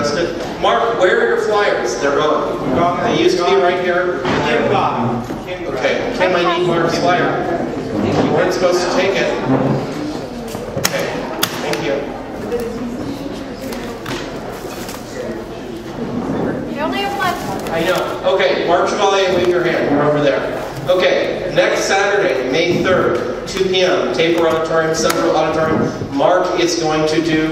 interested. Mark, where are your flyers? They're gone. They used to be right here. Okay, Kim, I need Mark's flyer. You weren't supposed to take it. Okay, thank you. You only have one. I know. Okay, Mark Chevalier, wave your hand. We're over there. Okay, next Saturday, May 3rd, 2 p.m., Taper Auditorium, Central Auditorium. Mark is going to do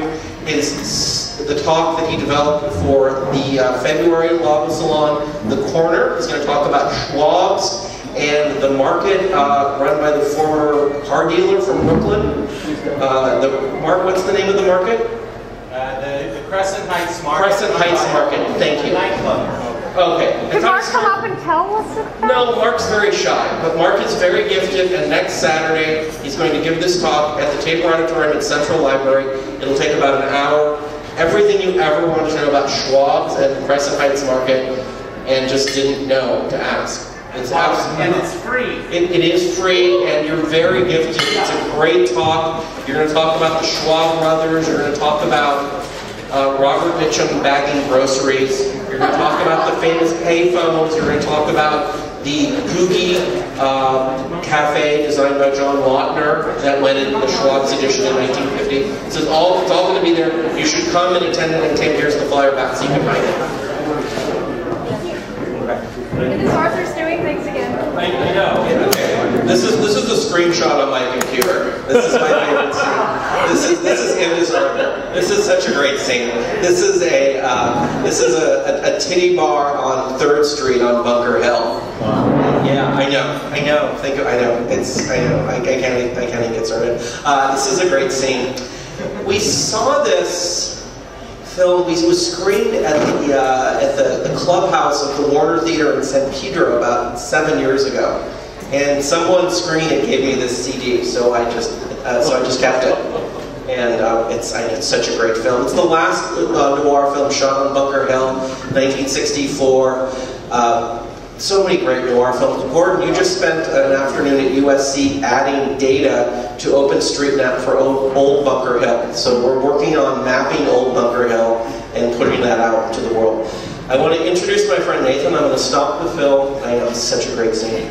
the talk that he developed for the February LAVA Salon, The Corner. He's going to talk about Schwab's and the market run by the former car dealer from Brooklyn. Mark, what's the name of the market? The Crescent Heights Market. Crescent Heights Market, thank you. Nightclub. Okay. Can Mark come up and tell us about that? No, Mark's very shy, but Mark is very gifted, and next Saturday he's going to give this talk at the Taper Auditorium at Central Library. It'll take about an hour. Everything you ever wanted to know about Schwab's and the Crescent Heights Market and just didn't know to ask. It's absolutely, and it's free. It is free, and you're very gifted. It's a great talk. You're going to talk about the Schwab brothers. You're going to talk about Robert Mitchum bagging groceries. You're going to talk about the famous payphones. You're going to talk about the Googie cafe designed by John Lautner that went in the Schwab's edition in 1950. So it's all going to be there. You should come and attend it, and here's the flyer back so you can write it. It is Arthur's doing things again. I know. Okay. This is the screenshot on my computer. This is my favorite scene. This is him as Arthur. This is such a great scene. This is a titty bar on 3rd Street on Bunker Hill. Yeah, I know. I know. I can't even get started. This is a great scene. We saw this film. It was screened at the clubhouse of the Warner Theater in San Pedro about 7 years ago, and someone screened it, gave me this CD, so I just kept it, and it's such a great film. It's the last noir film shot on Bunker Hill, 1964. So many great noir films. Gordon, you just spent an afternoon at USC adding data to OpenStreetMap for old Bunker Hill. So we're working on mapping old Bunker Hill and putting that out to the world. I want to introduce my friend Nathan. I'm going to stop the film. I know, it's such a great scene.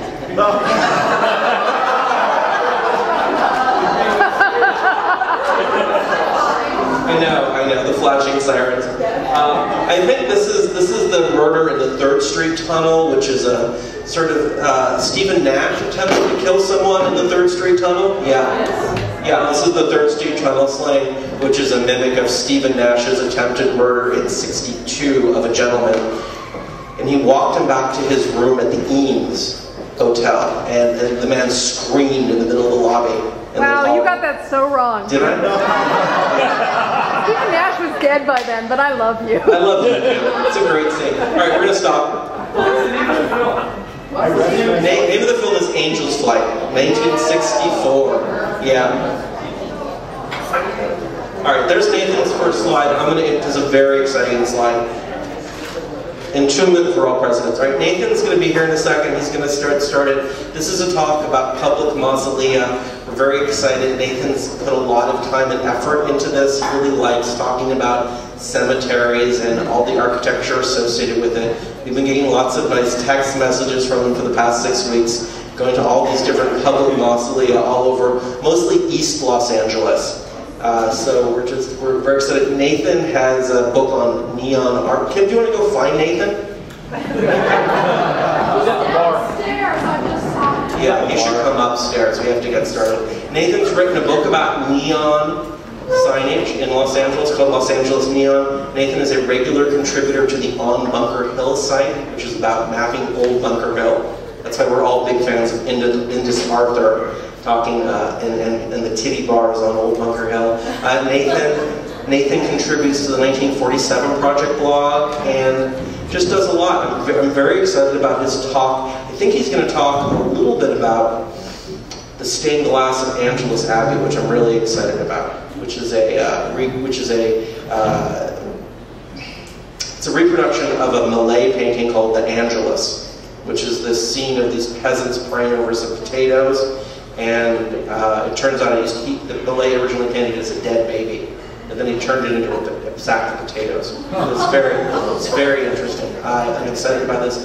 I know, the flashing sirens. I think this is the murder in the 3rd Street Tunnel, which is a sort of Stephen Nash attempted to kill someone in the 3rd Street Tunnel. Yeah, this is the 3rd Street Tunnel slaying, which is a mimic of Stephen Nash's attempted murder in '62 of a gentleman. And he walked him back to his room at the Eames Hotel, and the man screamed in the middle of the lobby. Wow, you got that so wrong. Did I? Stephen Nash was dead by then, but I love you. I love you too. It's a great scene. All right, we're going to stop. What's the name of the film? Name of the film is Angel's Flight, 1964. Yeah. All right, there's Nathan's first slide. It's a very exciting slide. Entombment for all presidents. All right, Nathan's going to be here in a second. He's going to start started. This is a talk about public mausolea. We're very excited. Nathan's put a lot of time and effort into this. He really likes talking about cemeteries and all the architecture associated with it. We've been getting lots of nice text messages from him for the past 6 weeks, going to all these different public mausolea all over, mostly East Los Angeles. So we're very excited. Nathan has a book on neon art. Kim, do you want to go find Nathan? Downstairs, I just saw him. Yeah, he should come upstairs. We have to get started. Nathan's written a book about neon signage in Los Angeles called Los Angeles Neon. Nathan is a regular contributor to the On Bunker Hill site, which is about mapping old Bunker Hill. That's why we're all big fans of Indus Arthur talking and the titty bars on Old Bunker Hill. Nathan contributes to the 1947 Project blog and just does a lot. I'm very excited about his talk. I think he's going to talk a little bit about the stained glass of Angelus Abbey, which I'm really excited about. Which is it's a reproduction of a Malay painting called The Angelus, which is this scene of these peasants praying over some potatoes. And it turns out the Malay originally painted it as a dead baby, and then he turned it into a sack of potatoes. It's very interesting. I'm excited by this.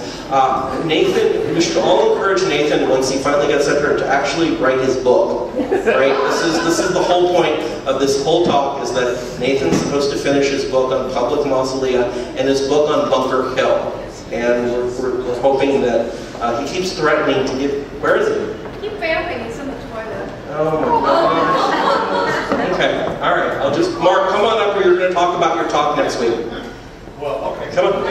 Nathan, we should all encourage Nathan, once he finally gets up here, to actually write his book. Right? This is the whole point of this whole talk, is that Nathan's supposed to finish his book on public mausolea and his book on Bunker Hill. And we're hoping that he keeps threatening to give. Where is he? Keep vamping. He's in the toilet. Oh my gosh. Okay. All right. I'll just Mark. Come on up. We're going to talk about your talk next week. Well, okay. Come on.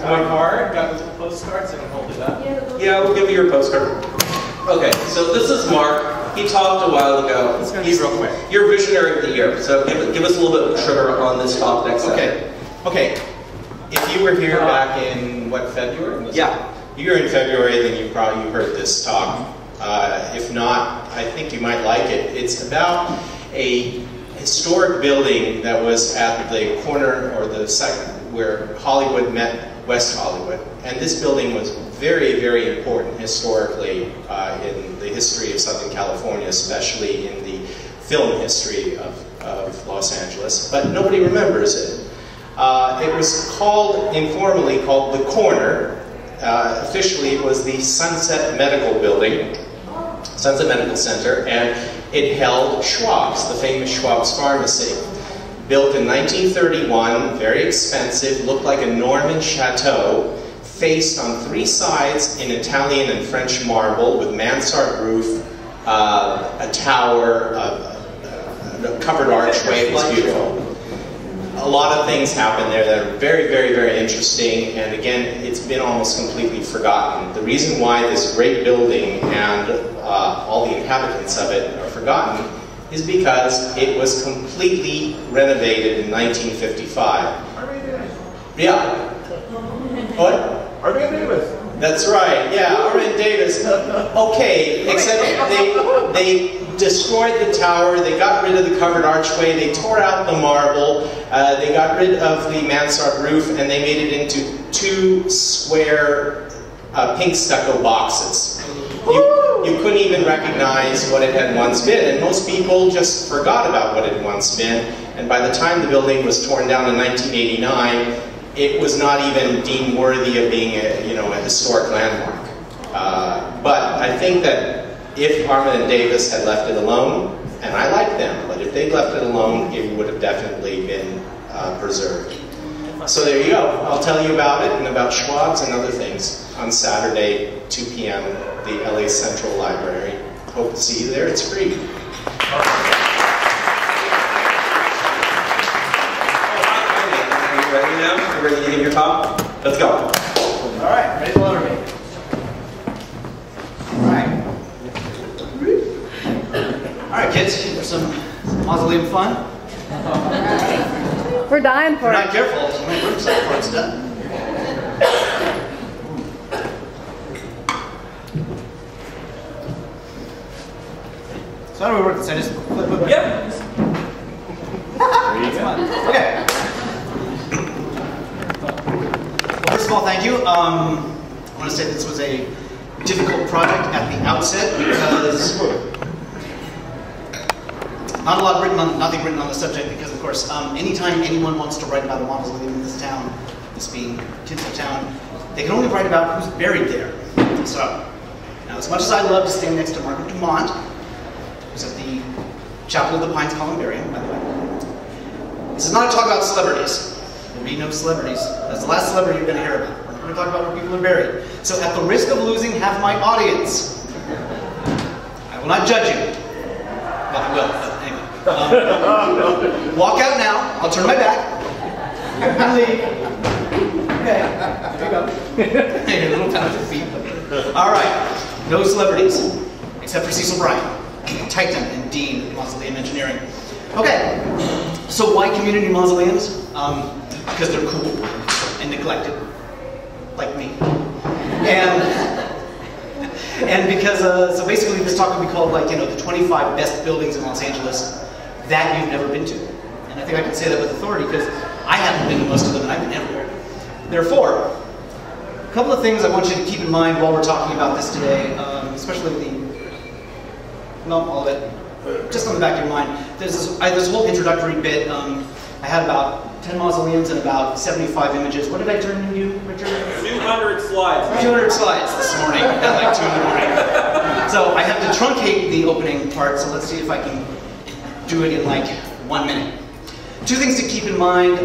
My card, got the postcards, I can hold it up. Yeah, we'll give you your postcard. Okay. So this is Mark. He talked a while ago. It's going to be real quick. You're visionary of the year. So give us a little bit of sugar on this talk next time. Okay. If you were here back in, what, February? Yeah. If you were in February, then you probably heard this talk. If not, I think you might like it. It's about a historic building that was at the corner, or the second, where Hollywood met West Hollywood. And this building was very, very important historically in the history of Southern California, especially in the film history of Los Angeles. But nobody remembers it. It was informally called the Corner. Officially, it was the Sunset Medical Building, Sunset Medical Center, and it held Schwab's, the famous Schwab's Pharmacy. Built in 1931, very expensive, looked like a Norman chateau, faced on 3 sides in Italian and French marble with mansard roof, a tower, a covered archway. It was beautiful. A lot of things happen there that are very, very, very interesting, and again, it's been almost completely forgotten. The reason why this great building and all the inhabitants of it are forgotten is because it was completely renovated in 1955. Harvey Davis. Yeah. What? Harvey Davis. That's right, yeah, Armin Davis. Okay, except they destroyed the tower, they got rid of the covered archway, they tore out the marble, they got rid of the mansard roof, and they made it into 2 square pink stucco boxes. You couldn't even recognize what it had once been, and most people just forgot about what it had once been, and by the time the building was torn down in 1989, it was not even deemed worthy of being a historic landmark. But I think that if Armin and Davis had left it alone, and I like them, but if they'd left it alone, it would have definitely been preserved. So there you go. I'll tell you about it and about Schwab's and other things on Saturday, 2 p.m., the LA Central Library. Hope to see you there. It's free. Ready now? You ready to give your talk? Let's go. All right, ready to learn me. All right, kids, for some mausoleum fun. We're dying If for you're it. not careful, you might burn yourself before it's done. So how do we work this? I just flip. Yep. There you go. Okay. Well, first of all, thank you. I want to say this was a difficult project at the outset because nothing written on the subject because, of course, anytime anyone wants to write about a mausoleum in this town, this being Tinseltown, they can only write about who's buried there. So, now as much as I love to stand next to Margaret Dumont, who's at the Chapel of the Pines Columbarium, by the way, this is not a talk about celebrities. There will be no celebrities. That's the last celebrity you're going to hear about. We're not going to talk about where people are buried. So at the risk of losing half my audience, I will not judge you. Well, I will, but anyway. Walk out now. I'll turn my back. Leave. Okay. There you go. Hey, a little time with your feet. All right. No celebrities, except for Cecil Bryant, Titan and Dean of Mausoleum Engineering. Okay. So why community mausoleums? Because they're cool and neglected, like me. And because, so basically this talk would be called like, the 25 best buildings in Los Angeles that you've never been to. And I think I can say that with authority because I haven't been to most of them and I've been everywhere. Therefore, a couple of things I want you to keep in mind while we're talking about this today, especially all of it, just on the back of your mind. There's this whole introductory bit. I had about 10 mausoleums and about 75 images. What did I turn into, Richard? 200 slides. 200 slides this morning at like 2 in the morning. So I have to truncate the opening part, so let's see if I can do it in like 1 minute. Two things to keep in mind,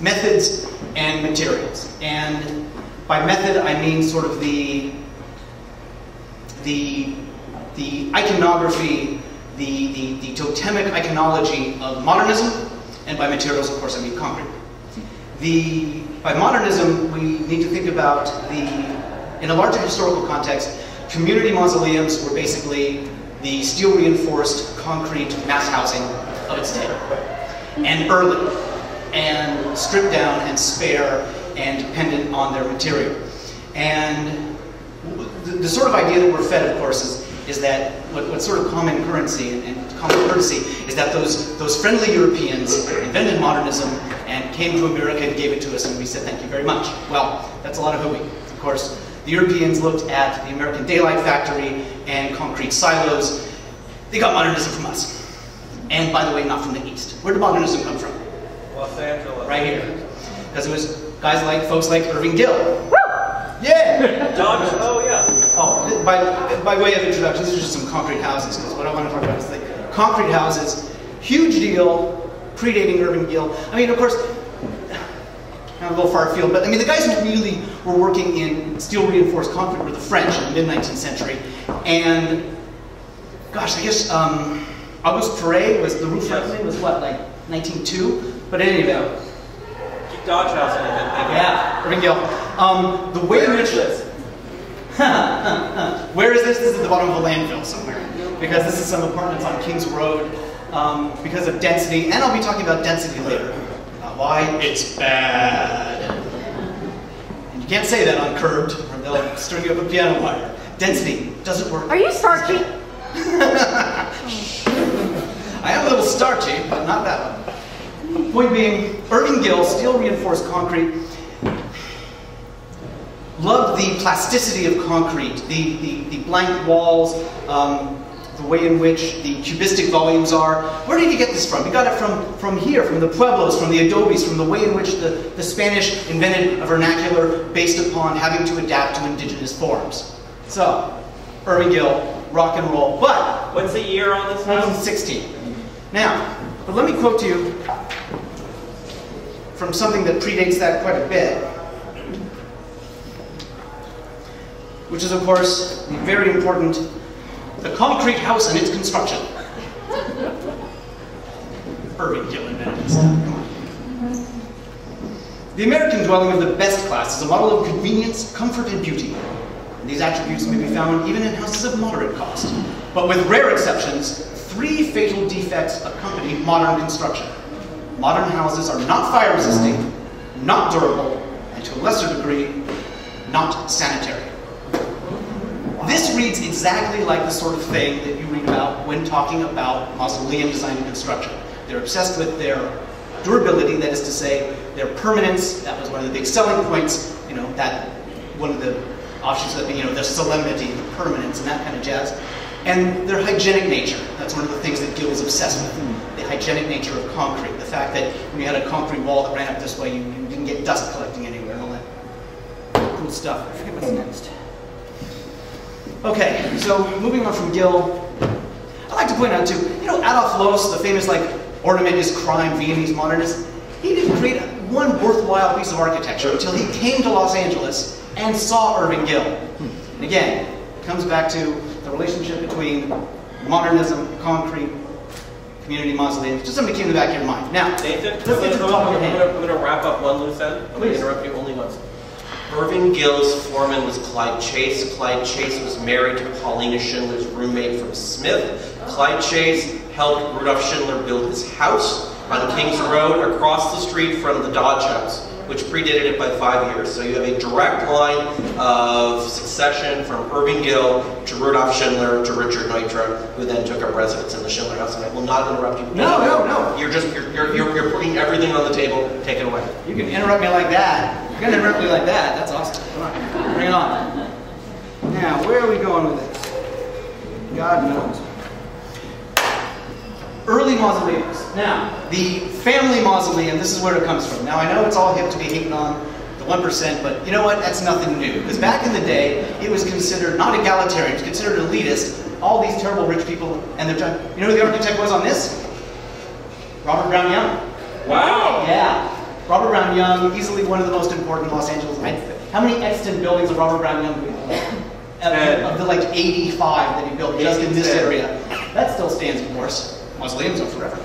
methods and materials. And by method, I mean sort of the iconography, the totemic iconology of modernism, and by materials, of course, I mean concrete. By modernism, we need to think about in a larger historical context, community mausoleums were basically the steel-reinforced concrete mass housing of its day. And early, and stripped down, and spare, and dependent on their material. And the sort of idea that we're fed, of course, is that what's sort of common currency and common courtesy is that those friendly Europeans invented modernism and came to America and gave it to us, and we said thank you very much. Well, that's a lot of hooey. Of course, the Europeans looked at the American daylight factory and concrete silos. They got modernism from us. And by the way, not from the East. Where did modernism come from? Los Angeles. Right here. Because it was folks like Irving Gill. Woo! Yeah! Dodge, oh yeah. Oh, by way of introduction, these are just some concrete houses, because what I want to talk about is the concrete houses. Huge deal, predating Irving Gill. I mean, of course, I'm a little far afield, but I mean, the guys who really were working in steel-reinforced concrete were the French in the mid-19th century. And, gosh, I guess Auguste Perret was, the roof reckoning was what, like 1902? But in any event. Keep Dodge House in it. Yeah, Irving Gill. The way in which where is this? This is at the bottom of a landfill somewhere. Because this is some apartments on Kings Road. Because of density, and I'll be talking about density later. Why? It's bad. And you can't say that on Curbed, or they'll string you up a piano wire. Density doesn't work. Are you starchy? I am a little starchy, but not that one. Point being, Irving Gill, steel-reinforced concrete, loved the plasticity of concrete, the blank walls, the way in which the cubistic volumes are. Where did he get this from? He got it from here, from the pueblos, from the adobes, from the way in which the Spanish invented a vernacular based upon having to adapt to indigenous forms. So, Irving Gill, rock and roll. But what's the year on this house? 1916. Now, but let me quote to you from something that predates that quite a bit, which is, of course, the very important The Concrete House and Its Construction. Irving Gill invented this stuff. Come on. The American dwelling of the best class is a model of convenience, comfort, and beauty. And these attributes may be found even in houses of moderate cost. But with rare exceptions, 3 fatal defects accompany modern construction. Modern houses are not fire-resisting, not durable, and to a lesser degree, not sanitary. This reads exactly like the sort of thing that you read about when talking about mausoleum design and construction. They're obsessed with their durability, that is to say, their permanence. That was one of the big selling points, you know, that one of the offshoots of that, you know, their solemnity, the permanence, and that kind of jazz. And their hygienic nature. That's one of the things that Gill was obsessed with. The hygienic nature of concrete. The fact that when you had a concrete wall that ran up this way, you didn't get dust collecting anywhere and all that cool stuff. I forget what's next. Okay, so moving on from Gill, I'd like to point out too, you know, Adolf Loos, the famous like ornament is crime Viennese modernist, he didn't create one worthwhile piece of architecture until he came to Los Angeles and saw Irving Gill. And again, it comes back to the relationship between modernism, concrete, community mausoleums. Just something that came in the back of your mind. Now, Nathan, let's get to the top of your hand. I'm going to wrap up one loose end. I'm going to interrupt you only once. Irving Gill's foreman was Clyde Chase. Clyde Chase was married to Paulina Schindler's roommate from Smith. Clyde Chase helped Rudolph Schindler build his house on Kings Road across the street from the Dodge House, which predated it by 5 years. So you have a direct line of succession from Irving Gill to Rudolph Schindler to Richard Neutra, who then took up residence in the Schindler house. And I will not interrupt you. No. You're putting everything on the table. Take it away. You can interrupt me like that. You're going to interrupt me like that. That's awesome. Come on, bring it on. Now, where are we going with this? God knows. early mausoleums. Now, the Family Mausoleum, this is where it comes from. Now, I know it's all hip to be hating on the 1%, but you know what? That's nothing new. Because back in the day, it was considered not egalitarian, it was considered elitist. All these terrible rich people, and they're trying. You know who the architect was on this? Robert Brown Young. Wow. Yeah. Robert Brown Young, easily one of the most important Los Angeles. How many extant buildings of Robert Brown Young do we have? Of the like 85 that he built just in this area. That still stands, of course. Mausoleums are forever.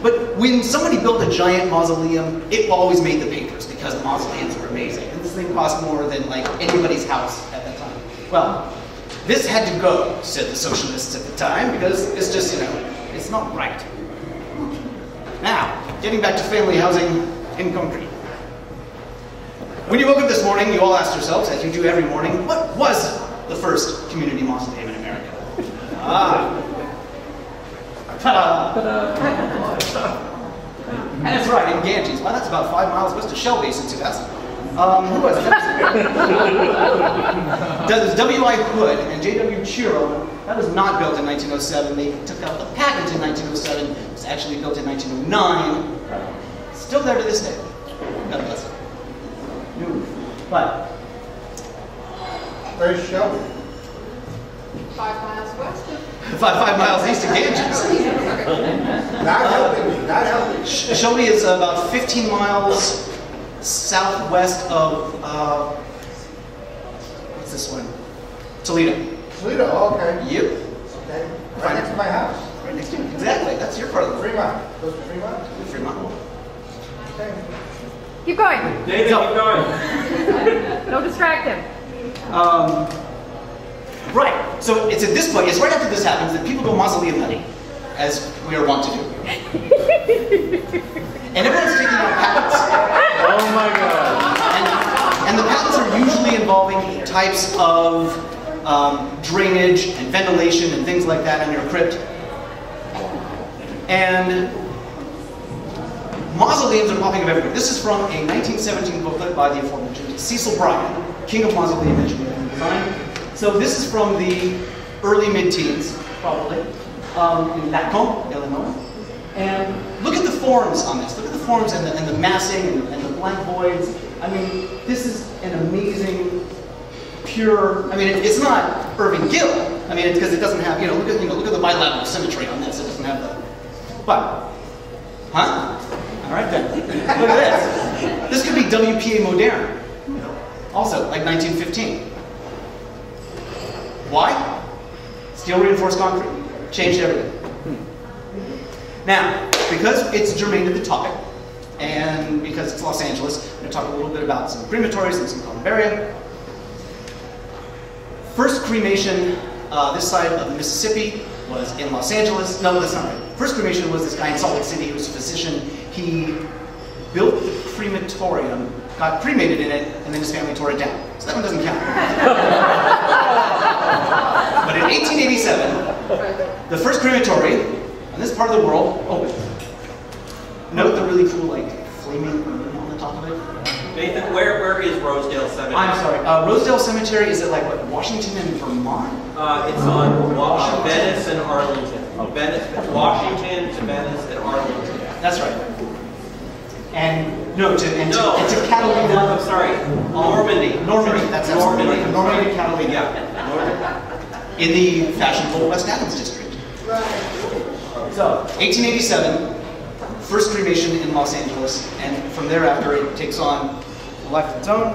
But when somebody built a giant mausoleum, it always made the papers because the mausoleums were amazing. And this thing cost more than like anybody's house at that time. Well, this had to go, said the socialists at the time, because it's just, it's not right. Now, getting back to family housing in concrete. When you woke up this morning, you all asked yourselves, as you do every morning, what was the first community mausoleum in America? Ta-da! And that's right, in Ganges. Well, that's about 5 miles west of Shell Basin, too. That's who was it? W.I. Hood and J.W. Chiro. That was not built in 1907. They took out the patent in 1907. It was actually built in 1909. Still there to this day. God bless it. But where's Shelby? 5 miles west of... 5 miles east of Ganges. Not helping me, not helping me. Shelby is about 15 miles southwest of, what's this one? Toledo. Toledo, okay. Yep. Okay. Right next to my house. Right next to you. Exactly, that's your part of the Fremont. Close to Fremont? Fremont. Okay. Keep going. David, keep going. Don't distract him. Right, so it's at this point, it's right after this happens that people go mausoleum hunting, as we are wont to do. And everyone's taking out patents. Oh my God. And the patents are usually involving types of drainage and ventilation and things like that in your crypt. And mausoleums are popping up everywhere. This is from a 1917 booklet by the aforementioned Cecil Bryan, King of Mausoleum Engineering and Design. So this is from the early mid-teens, probably, in Lacombe, Illinois. And look at the forms on this. Look at the forms and the massing and the blank voids. I mean, this is an amazing, pure. I mean, it's not Irving Gill. I mean, it's because it doesn't have. Look at the bilateral symmetry on this. It doesn't have that. But, huh? All right then. Look at this. This could be WPA Moderne. Also, like 1915. Why? Steel reinforced concrete. Changed everything. Now, because it's germane to the topic, and because it's Los Angeles, I'm going to talk a little bit about some crematories and some columbarium. First cremation this side of the Mississippi was in Los Angeles. No, that's not right. First cremation was this guy in Salt Lake City who was a physician. He built the crematorium, got cremated in it, and then his family tore it down. So that one doesn't count. But in 1887, the first crematory in this part of the world opened. Note the really cool, flaming urn on the top of it. Nathan, where is Rosedale Cemetery? I'm sorry. Rosedale Cemetery is it Washington and Vermont? It's on Venice and Arlington. Washington to Venice and Arlington. That's right. And to Catalina. I'm sorry. Normandy. That's Normandy. right. Normandy to Catalina. Yeah. Normandy. In the fashionable West Adams district. So, 1887, first cremation in Los Angeles, and from thereafter it takes on a life of its own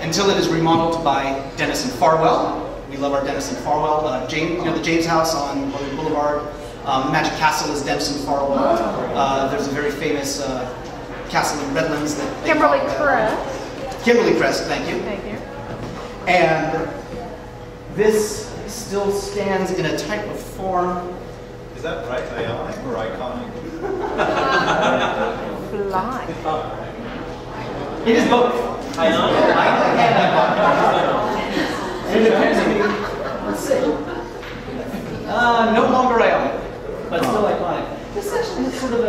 until it is remodeled by Dennis and Farwell. We love our Dennis and Farwell. The James House on Hollywood Boulevard. Magic Castle is Dennis and Farwell. There's a very famous castle in Redlands that Kimberly Crest. Kimberly Crest, thank you. Thank you. And this still stands in a type of form. Is that right, ionic or iconic? Fly. It is both. Ionic. And it depends on me. Let's see. No longer ionic, but still iconic. This actually has sort of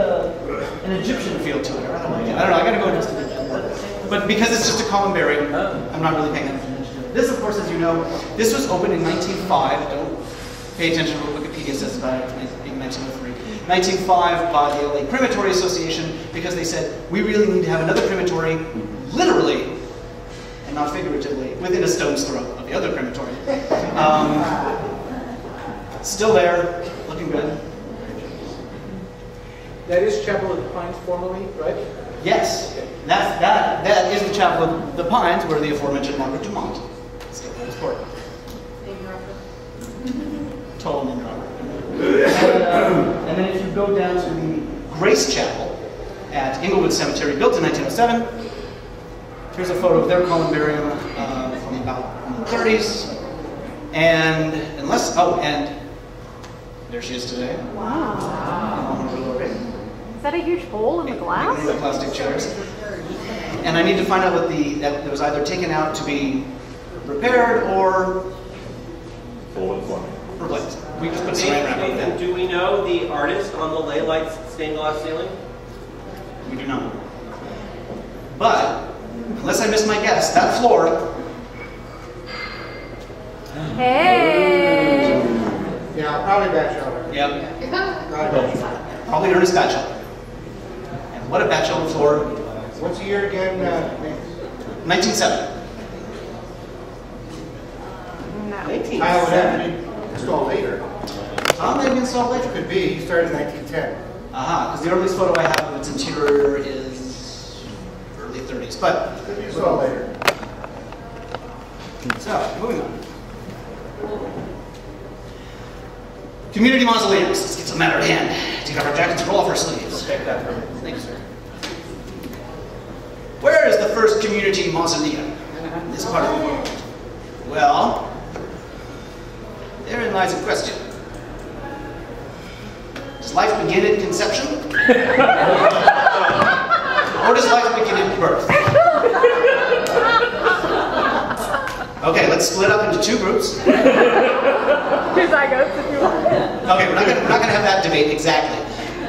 an Egyptian feel to it. I don't know. I gotta go investigate that. But because it's just a columbarium, I'm not really paying attention to it. This, of course, as you know, this was opened in 1905. Don't pay attention to Wikipedia. Wikipedia says about it in 1903. 1905 by the LA Crematory Association, because they said, we really need to have another crematory, literally, and not figuratively, within a stone's throw of the other crematory. Still there, looking good. That is Chapel of the Pines formerly, right? Yes, that is the Chapel of the Pines, where the aforementioned Margaret Dumont still holds court. Total name dropper. And then if you go down to the Grace Chapel at Inglewood Cemetery, built in 1907, here's a photo of their columbarium from about the 30s. And and there she is today. Wow. Is that a huge hole in the glass? The plastic chairs. And I need to find out what that was either taken out to be repaired or replaced. We just put saran wrap on that. Do we know the artist on the ley light stained glass ceiling? We do not. But, unless I miss my guess, that floor. Hey! Yeah, probably bachelor. Yep. Probably bachelor. Probably Ernest Batchelor. And what a Batchelor floor. What's the year again? 1970. No. Kyle would have to be installed later. Maybe installed later. Could be. He started in 1910. Because the earliest photo I have of its interior is early 30s. But, Could be installed later. so, moving on. Community mausoleums. Let's get to the matter at hand. Take off our jackets and roll off our sleeves. Take that from me. Thank you, sir. Where is the first community mausoleum in this part of the world? Well, therein lies a question. Does life begin at conception? Or does life begin at birth? Okay, let's split up into two groups. Two zygotes, if you want. Okay, we're not going to have that debate exactly.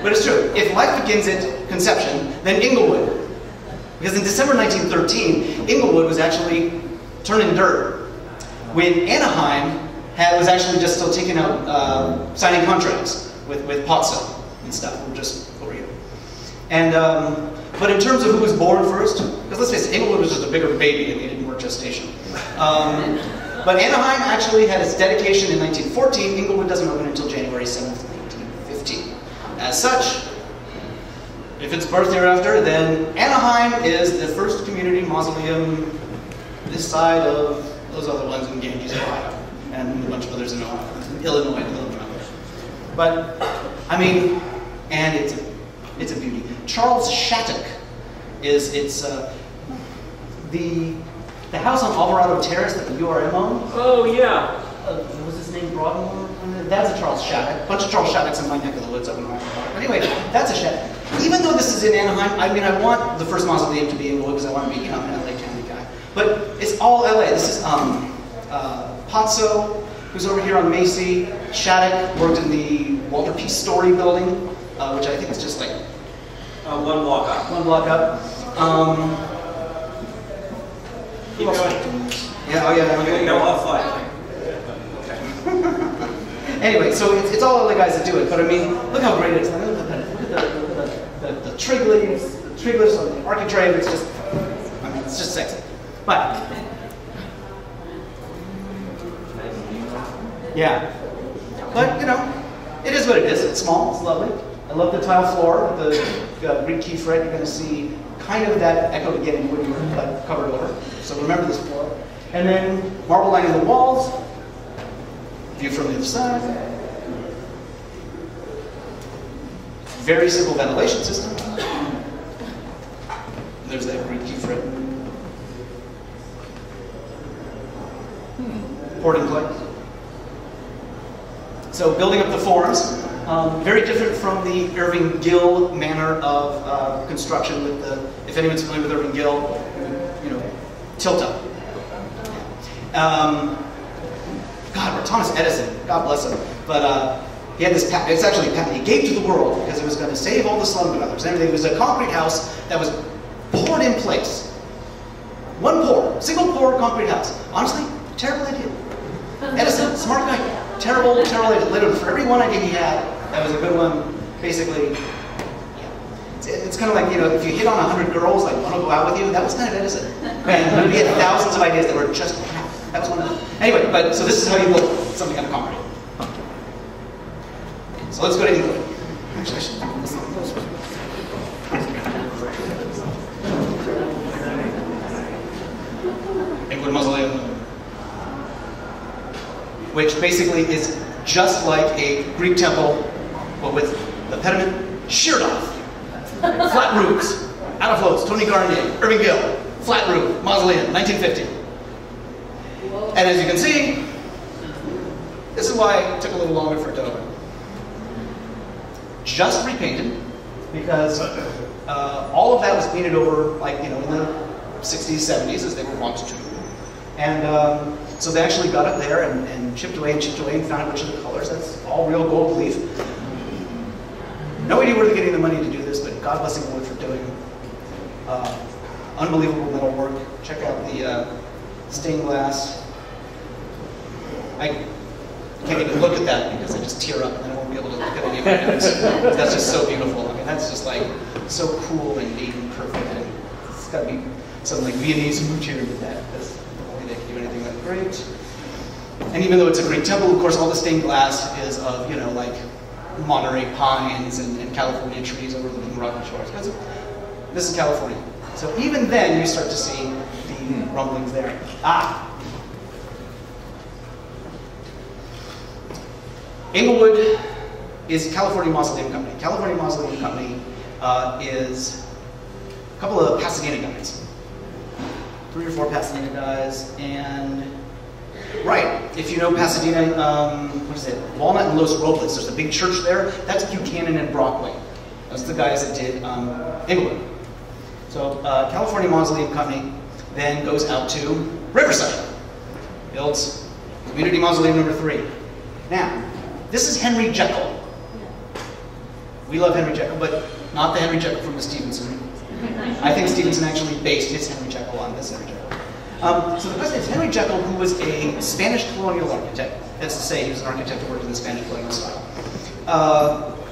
But it's true. If life begins at conception, then Inglewood. Because in December 1913, Inglewood was actually turning dirt. When Anaheim was actually just still taking out, signing contracts with Potso and stuff. We're just over here. And, but in terms of who was born first, because let's face it, Inglewood was just a bigger baby and needed more gestation. But Anaheim actually had its dedication in 1914. Inglewood doesn't open until January 7th, 1915. As such, if it's birth thereafter, then Anaheim is the first community mausoleum this side of those other ones in Ganges, Ohio, and a bunch of others in Ohio, Illinois. But, I mean, and it's a beauty. Charles Shattuck is the house on Alvarado Terrace that the URM owned. Oh, yeah. Was his name Broadmoor? That's a Charles Shattuck. A bunch of Charles Shattocks in my neck of the woods up in Ohio. But anyway, that's a Shattuck. Even though this is in Anaheim, I mean, I want the first mausoleum to be Inglewood because I want to be, I'm an LA County guy. But it's all LA. This is Potso, who's over here on Macy. Shattuck worked in the Walter P. Story building, which I think is just like One block up. one block up. Keep going. Yeah, oh yeah. You're gonna off slide. Anyway, so it's all LA guys that do it, but I mean, look how great it is. Look at the trig leaves, on the architrave. It's just, I mean, it's just sexy. But yeah, but you know, it is what it is. It's small, it's lovely. I love the tile floor with the Greek key fret. You're going to see kind of that echoed again in wood covered over. So remember this floor. And then marble lining the walls. View from the other side. Very simple ventilation system. There's that Greek key fret. Poured in clay. So building up the forms. Very different from the Irving Gill manner of construction with the, if anyone's familiar with Irving Gill, you know, tilt up. God, Thomas Edison, God bless him, but he had this patent, it's actually a patent he gave to the world because it was going to save all the slum dwellers and everything. It was a concrete house that was poured in place. One pour, single pour concrete house. Honestly, terrible idea. Edison, smart guy, terrible, terrible idea. For every one idea he had, that was a good one. Basically, yeah. It's kind of like, you know, if you hit on 100 girls, like one will go out with you. That was kind of Edison. And he had thousands of ideas that were just crap. That was one of them. Anyway, but so this is how you build something out of concrete. So let's go to England. Actually, I should do this a little closer. England Mausoleum, which basically is just like a Greek temple, but with the pediment sheared off. Flat roofs, out of floats, Tony Garnier, Irving Gill, flat roof, mausoleum, 1950. And as you can see, this is why it took a little longer for it to open. Just repainted, because all of that was painted over, like, you know, in the 60s, 70s, as they were wont to do. And so they actually got it there and chipped away and found a bunch of the colors. That's all real gold leaf. No idea where they're getting the money to do this, but God bless England for doing unbelievable metal work. Check out the stained glass. I can't even look at that because I just tear up and then I won't be able to look at any of my notes. That's just so beautiful. I mean, that's just like so cool and neat and perfect. And it's got to be some like Viennese material with that, because I don't think they can do anything that great. And even though it's a Greek temple, of course, all the stained glass is of, you know, like Monterey pines and California trees overlooking rocky shores. Because this is California. So even then, you start to see the rumblings there. Inglewood is California Mausoleum Company. California Mausoleum Company is a couple of Pasadena guys. 3 or 4 Pasadena guys, and right, if you know Pasadena, what is it, Walnut and Los Robles, there's a big church there. That's Buchanan and Brockway. Those are the guys that did Inglewood. So California Mausoleum Company then goes out to Riverside, builds Community Mausoleum number 3. Now, this is Henry Jekyll. We love Henry Jekyll, but not the Henry Jekyll from the Stevenson. I think Stevenson actually based his Henry Jekyll on this Henry Jekyll. So the question is Henry Jekyll, who was a Spanish colonial architect. That's to say, he was an architect who worked in the Spanish colonial style.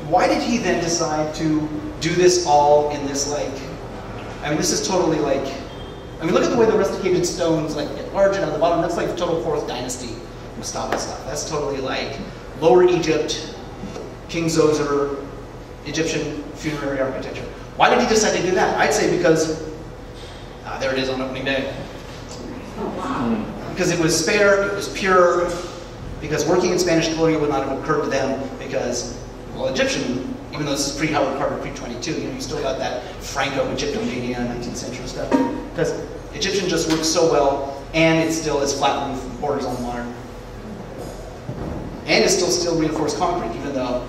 Why did he then decide to do this all in this, like, I mean, this is totally like, I mean, look at the way the rusticated stones like get larger down the bottom. That's like total 4th dynasty Mustafa stuff. That's totally like Lower Egypt, King Zoser, Egyptian funerary architecture. Why did he decide to do that? I'd say because, there it is on opening day. Because it was spare, it was pure, because working in Spanish colonial would not have occurred to them because, well, Egyptian, even though this is pre-Howard Carter, pre-22, you know, you still got that Franco-Egyptomania 19th century stuff. Because Egyptian just works so well, and it still is flat roof, borders on modern. And it's still steel reinforced concrete, even though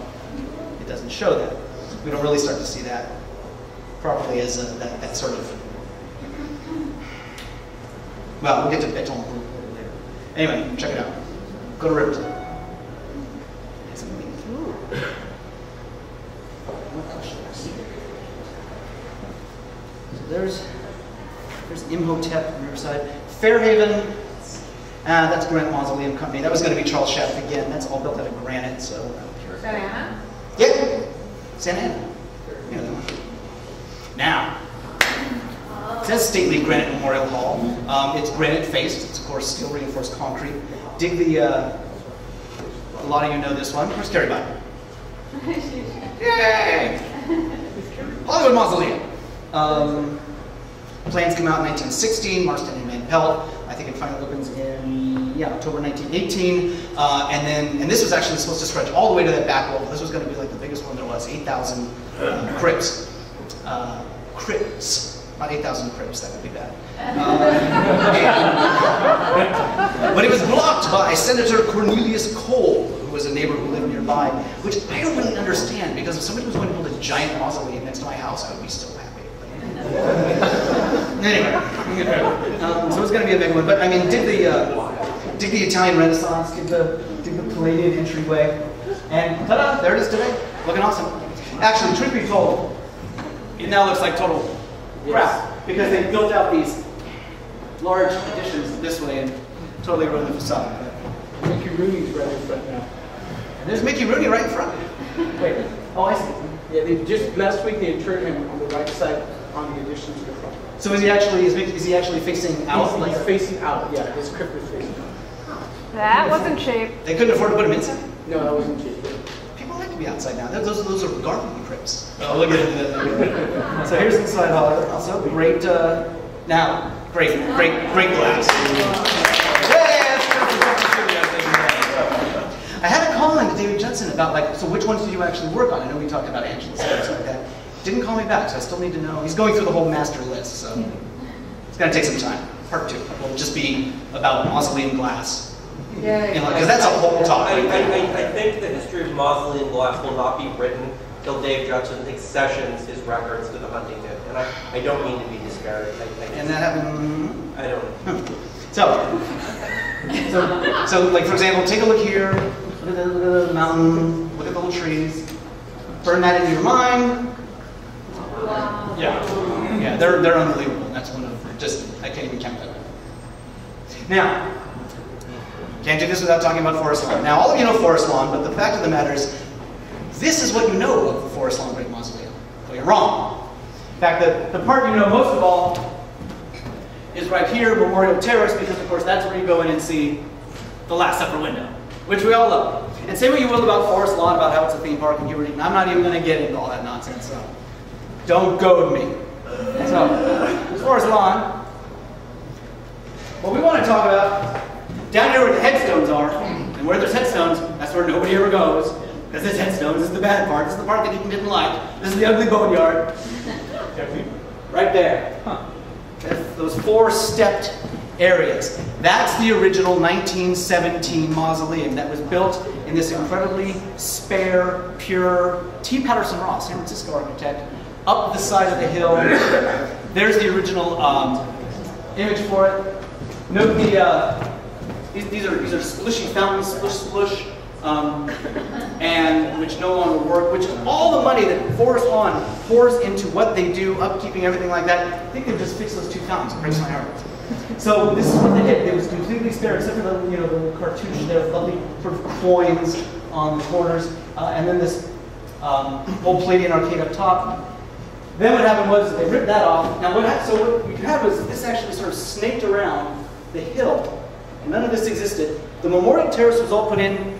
it doesn't show that. We don't really start to see that properly as that sort of, well, we'll get to Beton a little later. Anyway, check it out. Go to Riverside. So there's Imhotep, Riverside. Fairhaven, that's Granite Mausoleum Company. That was going to be Charles Schaff again. That's all built out of granite, so. Santa Ana? Yeah, Santa Ana. You know that one. Now, it says stately granite memorial hall. It's granite faced. It's of course steel reinforced concrete. Dig the. A lot of you know this one. Where's Carrie Biden? Yay! Hollywood Mausoleum. Plans come out in 1916. Marston and Van Pelt. I think it finally opens in October 1918. And this was actually supposed to stretch all the way to that back wall. This was going to be like the biggest one there was. 8,000 crypts. Crypts. Not 8,000 crypts, that would be bad. But it was blocked by Senator Cornelius Cole, who was a neighbor who lived nearby, which I don't really understand, because if somebody was going to build a giant mausoleum next to my house, I would be so happy. Anyway, so it's going to be a big one. But I mean, dig the Italian Renaissance, dig the Palladian entryway, and ta-da! There it is today, looking awesome. Actually, truth be told, it now looks like total crap, because they built out these large additions this way and totally ruined the facade. Mickey Rooney's right in front now. And there's Mickey Rooney right in front. Wait. Oh, I see. Yeah, they just last week they interred him on the right side on the addition to the front. So is he actually facing out? He's facing out. Yeah, his crypt is facing out. That wasn't cheap. They couldn't afford to put him inside? No, that wasn't cheap. People like to be outside now. Those are gardening crypts. Oh, look at it. So here's inside Hollywood. Also, great, great glass. I had a call in to David Judson about, like, so which ones did you actually work on? I know we talked about Angela's and stuff like that. Didn't call me back, so I still need to know. He's going through the whole master list, so it's going to take some time. Part 2 will just be about mausoleum glass. Yeah, because that's a whole talk. I think the history of mausoleum glass will not be written till Dave Judson accessions his records to the Huntington. And I don't mean to be disparaging. And that happened. I don't know. So, like, for example, take a look here. Look at the mountain. Look at the little trees. Burn that into your mind. Wow. Yeah, they're unbelievable. That's one of I can't even count that. Now, can't do this without talking about Forest Lawn. Now, all of you know Forest Lawn, but the fact of the matter is, this is what you know of the Forest Lawn Great Mausoleum. Well, you're wrong. In fact, the part you know most of all is right here, Memorial Terrace, because of course that's where you go in and see the Last Supper window, which we all love. And say what you will about Forest Lawn, about how it's a theme park and I'm not even going to get into all that nonsense. So don't goad me. So, Forest Lawn. What we want to talk about, down here where the headstones are, and where there's headstones, that's where nobody ever goes. Because this headstones is the bad part. This is the part that Ethan didn't like. This is the ugly boneyard. Right there. Those 4 stepped areas. That's the original 1917 mausoleum that was built in this incredibly spare, pure T. Patterson Ross, San Francisco architect, up the side of the hill. There's the original image for it. Note these are splishy fountains, splush, and which no longer work. Which all the money that Forest Lawn pours into what they do, upkeeping everything like that, I think they just fixed those 2 fountains. It breaks my heart. So this is what they did. It was completely spare, except for the little cartouche there, lovely sort of coins on the corners, and then this old Palladian arcade up top. Then what happened was they ripped that off. Now what you had was this actually sort of snaked around the hill, and none of this existed. The Memorial Terrace was all put in.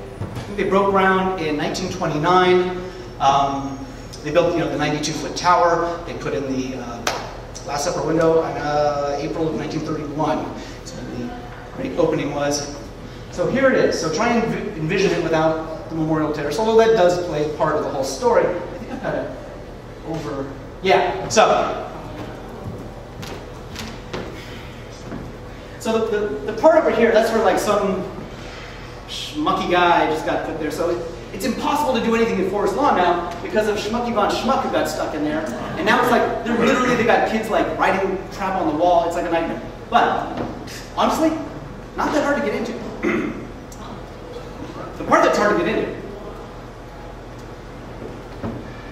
They broke ground in 1929. They built, the 92-foot tower. They put in the Last Supper window in April of 1931. That's when the great opening was. So here it is. So try and envision it without the Memorial Terrace, although that does play part of the whole story. I think I've got it over. Yeah. So the part over here, that's where like some schmucky guy just got put there. So it's impossible to do anything in Forest Lawn now because of Schmucky Von Schmuck who got stuck in there. And now it's like, they got kids like writing crap on the wall. It's like a nightmare. But honestly, not that hard to get into. The part that's hard to get into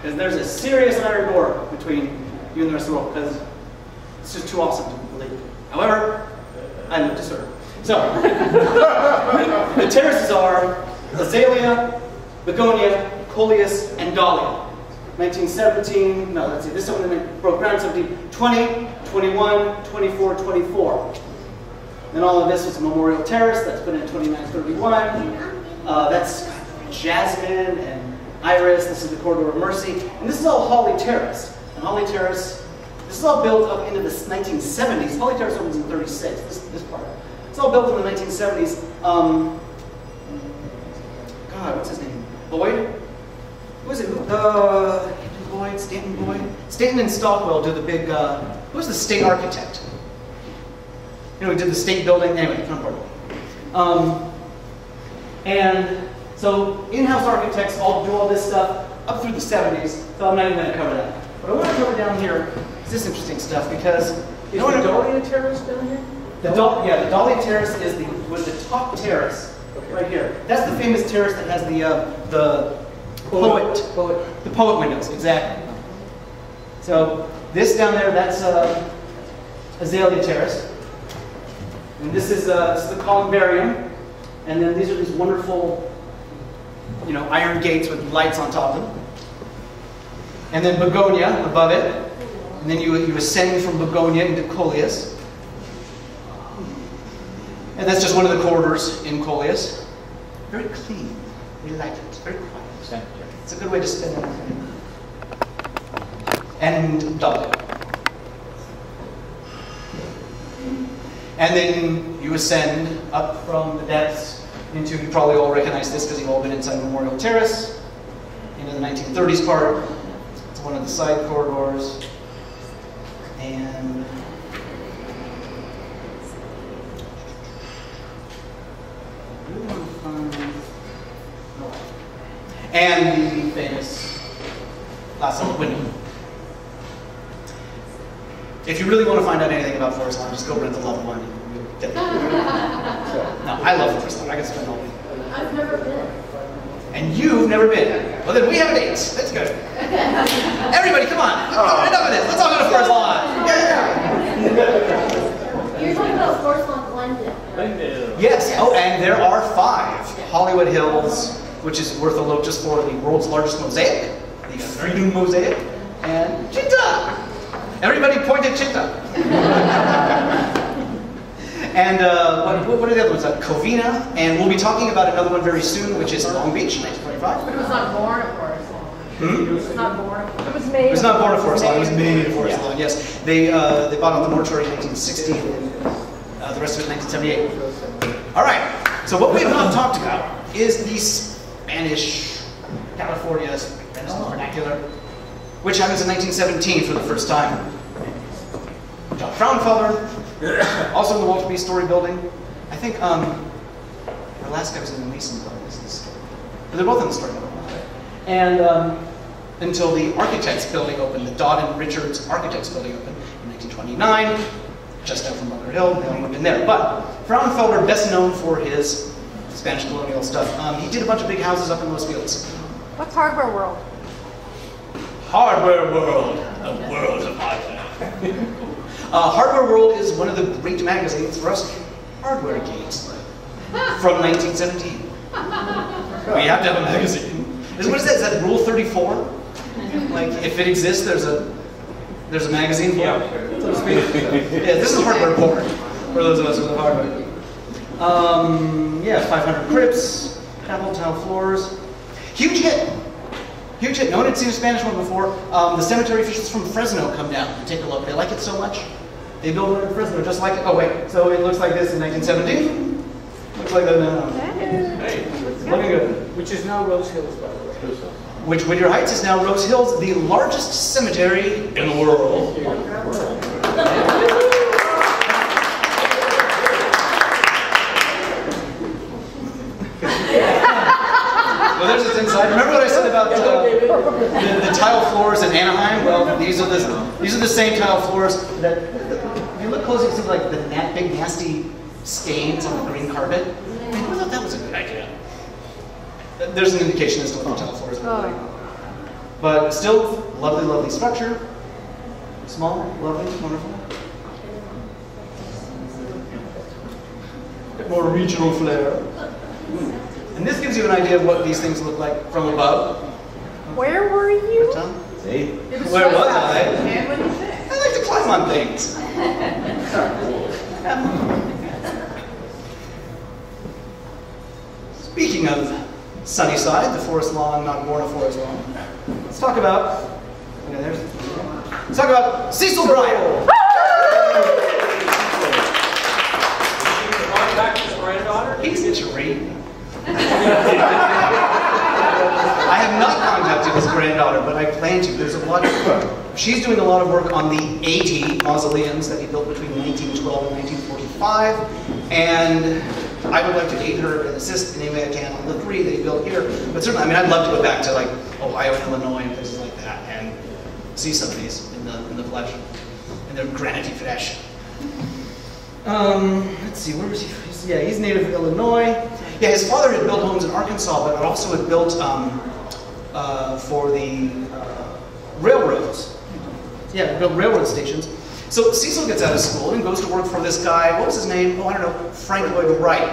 is there's a serious iron door between you and the rest of the world because it's just too awesome to believe. However, I live to serve. So, the terraces are Azalea, Begonia, Coleus, and Dahlia. 1917, no, let's see, this one broke ground 1720, 21, 24, 24. Then all of this was Memorial Terrace, that's put in 2931. That's Jasmine and Iris, this is the Corridor of Mercy, and this is all Holly Terrace. And Holly Terrace, this is all built up into the 1970s. Holly Terrace opens in 36, this part. It's all built in the 1970s. God, what's his name? Boyd? Who is it? Boyd, Stanton Boyd? Stanton and Stockwell do the big, who's the state architect? He did the state building, anyway, not important. And so in-house architects all do all this stuff up through the 70s, so I'm not even going to cover that. But I want to cover down here is this interesting stuff because you know what Dolly Terrace down here? The Dolly Terrace was the top terrace right here. That's the famous terrace that has the poet windows, exactly. So this down there, that's Azalea Terrace, and this is the columbarium. And then these are these wonderful, iron gates with lights on top of them. And then Begonia above it. And then you ascend from Begonia into Coleus. And that's just one of the corridors in Coleus. Very clean. We like it. It's very quiet. It's a good way to spend it. And Dolly. And then you ascend up from the depths into, you probably all recognize this because you've all been inside Memorial Terrace, into the 1930s part. It's one of the side corridors. And the famous glass window. If you really want to find out anything about Forest Lawn, just go rent the LAVA one. You'll get it. No, I love Forest Lawn. I can spend all day. I've never been. And you've never been. Well, then we have a date. That's good. Everybody, come on. Enough of this. Let's all go to Forest Lawn. Yeah. You're talking about Forest Lawn Glendale. Yes. Oh, and there are 5. Hollywood Hills, which is worth a look just for the world's largest mosaic, the Freedom Mosaic, and Chinta. Everybody point at Chinta. And what are the other ones? Covina, and we'll be talking about another one very soon, which is Long Beach, 1925. But it was not born at Forest Lawn. It was not born. It was made. It was not born at Forest Lawn. It was made at Forest Lawn. Yes, they bought out the mortuary in 1960, and the rest of it in 1978. All right. So what we have not talked about is the Spanish California Spanish vernacular, which happens in 1917 for the first time. John Frauenfelder, also in the Walter B. Story building. I think our last guy was in the Mason building. But they're both in the Story building. And until the Architects building opened, the Dodd and Richards Architects building opened in 1929, just out from Bunker Hill. They all moved in there. But Frauenfelder, best known for his Spanish colonial stuff, he did a bunch of big houses up in Los Feliz. What's Hardware World? Hardware World, a world of hardware. Hardware World is one of the great magazines for us hardware geeks from 1917. We have to have a magazine. What is that? Is that Rule 34? Like, if it exists, there's a magazine for it. So to speak. Yeah, this is hardware porn for those of us with the hardware. 500 crypts, apple tile floors. Huge hit. Huge hit. No one had seen a Spanish one before. The cemetery officials from Fresno come down and take a look. They like it so much. They build one in Fresno just like it. Oh, wait. So it looks like this in 1917. Looks like that now. Hey. Looking good. Which is now Rose Hills, by the way. Which, Whittier Heights, is now Rose Hills, the largest cemetery in the world. Well, there's this inside. Remember what I said about the tile floors in Anaheim? Well, these are the same tile floors that, if you look closely, you see like the big nasty stains on the green carpet. I thought that was a good idea. There's an indication as to what the tile floors look like. But still, lovely, lovely structure. Small, lovely, wonderful. Bit more regional flair. And this gives you an idea of what these things look like from above. Where were you? Where was I? I like to climb on things. Speaking of Sunnyside, the Forest Lawn, not born a Forest Lawn, let's talk about, Cecil Bryant. He's a dream. I have not contacted his granddaughter, but I plan to. There's a lot of work. She's doing a lot of work on the 80 mausoleums that he built between 1912 and 1945, and I would like to aid her and assist in any way I can on the 3 that he built here. But certainly, I mean, I'd love to go back to like Ohio and Illinois and places like that and see some of these in the flesh, in their granity flesh. Let's see, where was he? Yeah, he's native of Illinois. Yeah, his father had built homes in Arkansas, but also had built for the railroads. Yeah, built railroad stations. So Cecil gets out of school and goes to work for this guy. What was his name? Oh, I don't know. Frank Lloyd Wright.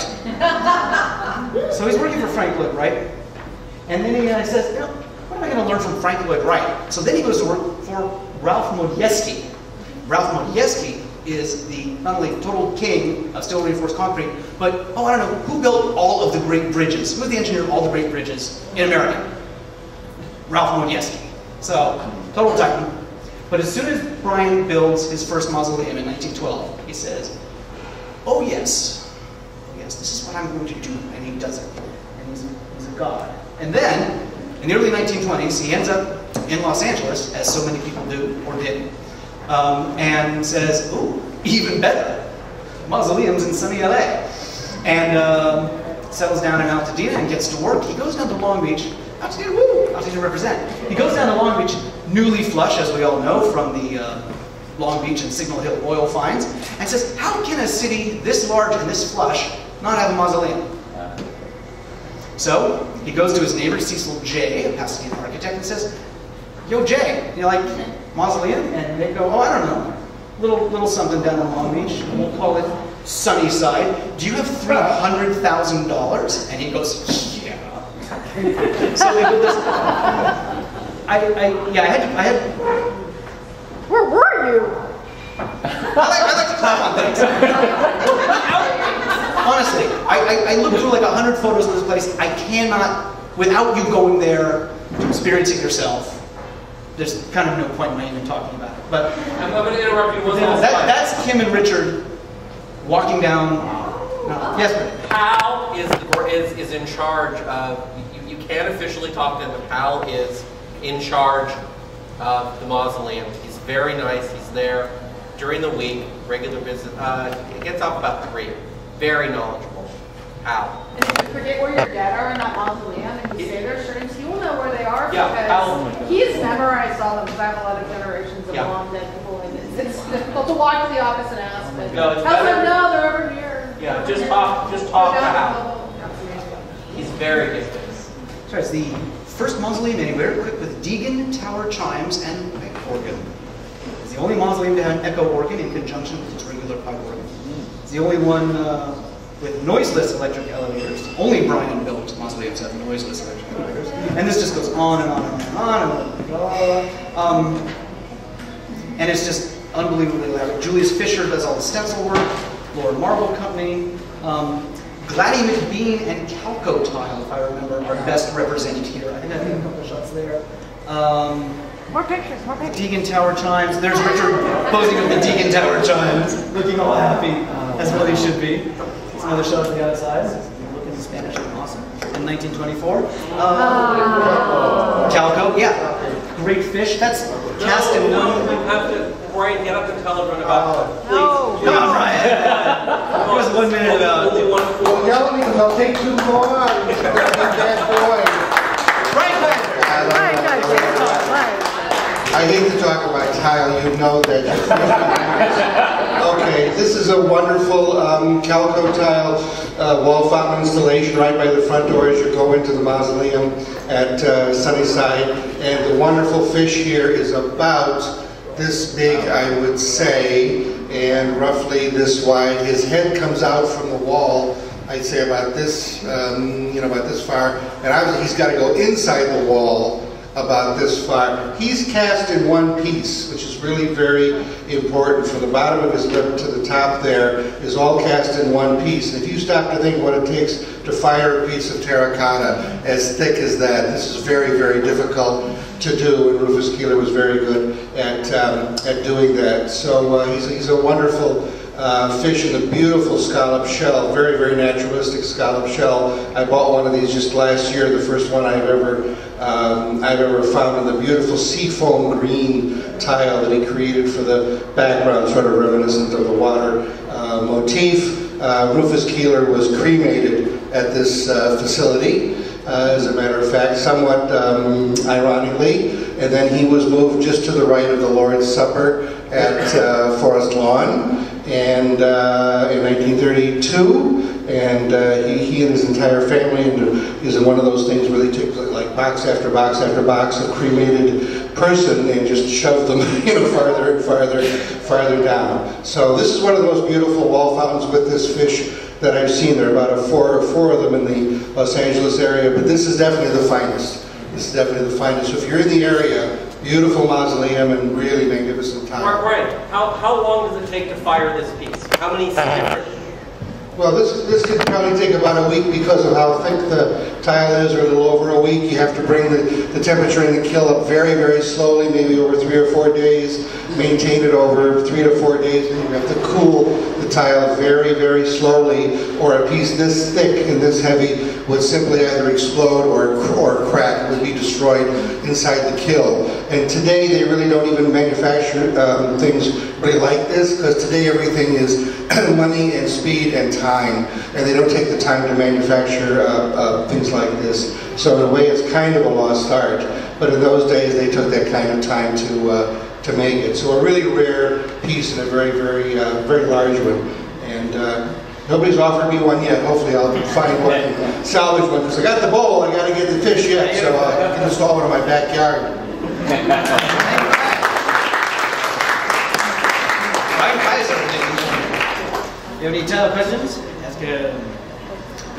So he's working for Frank Lloyd Wright. And then he says, what am I going to learn from Frank Lloyd Wright? So then he goes to work for Ralph Modjeski. Ralph Modjeski is the not only total king of steel reinforced concrete, but, I don't know, who built all of the great bridges? Who was the engineer of all the great bridges in America? Ralph Modjeski. So, total titan. But as soon as Brian builds his first mausoleum in 1912, he says, oh yes, this is what I'm going to do, and he does it. And he's a god. And then, in the early 1920s, he ends up in Los Angeles, as so many people do, or did, and says, ooh, even better, mausoleums in sunny LA. And settles down in Altadena and gets to work. He goes down to Long Beach. Altadena, woo! Altadena represent. He goes down to Long Beach, newly flush, as we all know, from the Long Beach and Signal Hill oil finds, and says, how can a city this large and this flush not have a mausoleum? So, he goes to his neighbor, Cecil J., a Pasadena architect, and says, yo, Jay, you like mausoleum? And they go, I don't know, little something down in Long Beach, and we'll call it Sunnyside. Do you have $300,000? And he goes, yeah. So they built this. I had. Where were you? I like to clap on things. Honestly, I looked through like 100 photos of this place. I cannot, without you going there to experience it yourself, there's kind of no point in my even talking about it. But I'm going to interrupt you one last time. That's Kim and Richard walking down. Yes, but Pal is in charge of. You can't officially talk to him, but Pal is in charge of the mausoleum. He's very nice. He's there during the week, regular visit. He gets off about 3. Very knowledgeable. Pal. And if you forget where your dead are in that mausoleum and you say their names, he will know where they are Yeah, because he's memorized all of them because I have a lot of generations of long dead people and it's difficult to walk to the office and ask. But No, it's tell better. them, no, they're over here. Yeah, just talk to Pal. He's very gifted. sorry, it's the first mausoleum anywhere equipped with Deegan tower chimes and pipe organ. It's the only mausoleum to have an echo organ in conjunction with its regular pipe organ. It's the only one with noiseless electric elevators. Only Brian built mausoleums have noiseless electric elevators. And this just goes on and on and on and on. And it's just unbelievably elaborate. Julius Fisher does all the stencil work. Lord Marble Company. Gladdy McBean and Calco Tile, if I remember, are best represented here. I think I've got a couple of shots there. More pictures, more pictures. Deegan Tower chimes. There's Richard posing with the Deegan Tower chimes, looking all happy, as well he should be. Some other shots on the outside. Looking Spanish and awesome. In 1924. Calco, yeah. Great fish. That's cast in one. You have to, Brian, get up and tell everyone about it. Please. No. Come on, Brian. It was 1 minute about. Only one Don't yell at me because I'll take too long. Bad boy. Right, guys, right. I hate to talk about tile, you know that. Okay, this is a wonderful Calco tile wall fountain installation right by the front door as you go into the mausoleum at Sunnyside. And the wonderful fish here is about this big, I would say, and roughly this wide. His head comes out from the wall, I'd say about this, about this far. And he's got to go inside the wall about this far. He's cast in one piece, which is really very important. From the bottom of his lip to the top there is all cast in one piece. And if you stop to think what it takes to fire a piece of terracotta as thick as that, this is very, very difficult to do, and Rufus Keeler was very good at doing that. So he's a wonderful fish in a beautiful scallop shell, very, very naturalistic scallop shell. I bought one of these just last year, the first one I've ever found in the beautiful seafoam green tile that he created for the background, sort of reminiscent of the water motif. Rufus Keeler was cremated at this facility, as a matter of fact, somewhat ironically, and then he was moved just to the right of the Lord's Supper at Forest Lawn, and in 1932, and he and his entire family, and is in one of those things where they take like box after box after box of cremated person and just shove them, farther and farther down. So this is one of the most beautiful wall fountains with this fish that I've seen. There are about four of them in the Los Angeles area, but this is definitely the finest. This is definitely the finest. So if you're in the area, beautiful mausoleum and really magnificent time. Right. How long does it take to fire this piece? How many different? Well, this could probably take about a week because of how thick the tile is, or a little over a week. You have to bring the temperature in the kiln up very, very slowly, maybe over 3 or 4 days, maintain it over 3 to 4 days, and you have to cool the tile very, very slowly, or a piece this thick and this heavy would simply either explode or crack, would be destroyed inside the kiln. And today they really don't even manufacture things really like this, because today everything is money and speed and time, and they don't take the time to manufacture things like this. So in a way it's kind of a lost art, but in those days they took that kind of time to make it. So a really rare piece and a very, very, very large one. And nobody's offered me one yet. Hopefully I'll find one and salvage one, because I got the bowl, I got to get the fish yet, so I can install one in my backyard. You have any questions? That's good.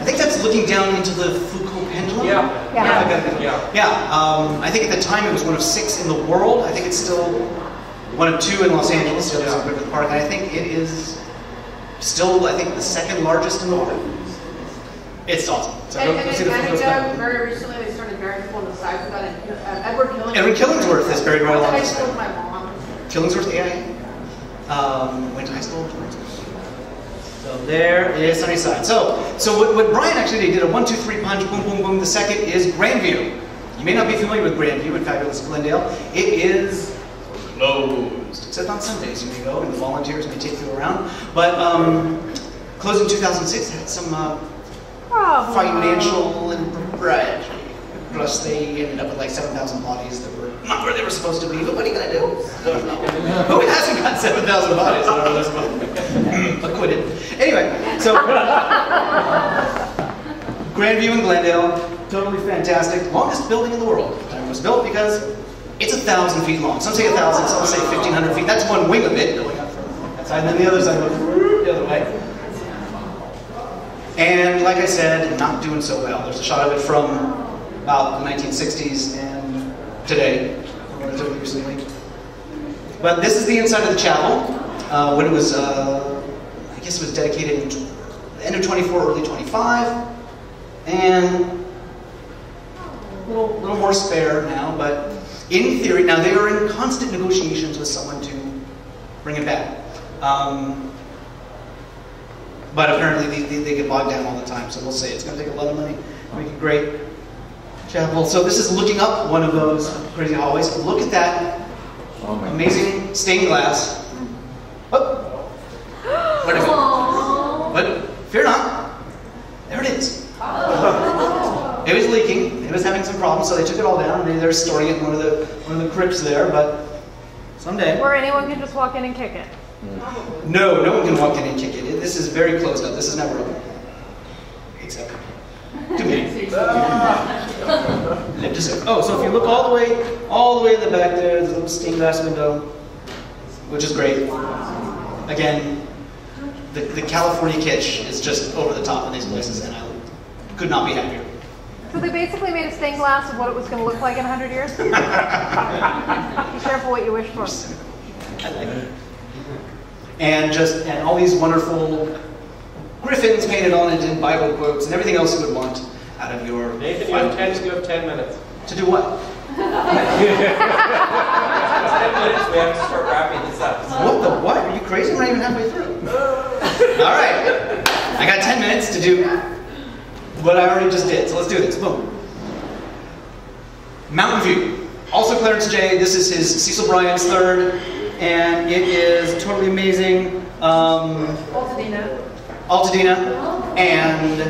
I think that's looking down into the Foucault pendulum. I think at the time it was one of 6 in the world. I think it's still one of 2 in Los Angeles, so it's Griffith Park, and I think it is still, I think, the 2nd largest in the world. It's awesome. So very recently they started burying people on the side. We've got Edward Killingsworth. Edward Killingsworth is buried right along the side. I with my mom. Killingsworth, went to high school. So there is Sunnyside. So what Brian actually did a 1, 2, 3 punch, boom, boom, boom. The second is Grandview. You may not be familiar with Grandview in fabulous Glendale. It is closed, except on Sundays. You may go, and the volunteers may take you around. But closed in 2006. Had some financial impropriety. Plus, they ended up with like 7,000 bodies that were not where they were supposed to be. But what are you gonna do? I don't know. Who hasn't got 7,000 bodies that are supposed to be acquitted? Anyway, so Grandview in Glendale, totally fantastic. Longest building in the world. It was built because it's 1,000 feet long. Some say 1,000, some say 1,500 feet. That's one wing of it going up from that side, and then the other side goes the other way. And like I said, not doing so well. There's a shot of it from about the 1960s and today, relatively recently. But this is the inside of the chapel. When it was, I guess it was dedicated in the end of 24, early 25. And a little more spare now, but in theory, now they are in constant negotiations with someone to bring it back. But apparently they get bogged down all the time, so we'll see. It's going to take a lot of money to make a great chapel. So this is looking up one of those crazy hallways. Look at that amazing stained glass. Oh, wait a minute. But fear not, there it is. It was leaking. It was having some problems, so they took it all down. They're storing it in one of the crypts there. But someday, where anyone can just walk in and kick it. No one can walk in and kick it. This is very closed up. This is never open, except to me. So if you look all the way in the back there, there's a little stained glass window, which is great. Again, the California kitsch is just over the top of these places, and I could not be happier. So they basically made a stained glass of what it was going to look like in 100 years? Be careful what you wish for. I like it. And all these wonderful griffins painted on it and Bible quotes and everything else you would want out of your... Nathan, you have 10 minutes. To do what? 10 minutes, we have to start wrapping this up. What the what? Are you crazy? We're not even halfway through. All right. I got 10 minutes to do what I already just did, so let's do this. Boom. Mountain View. Also Clarence J. This is his Cecil Bryant's third, and it is totally amazing. Altadena. And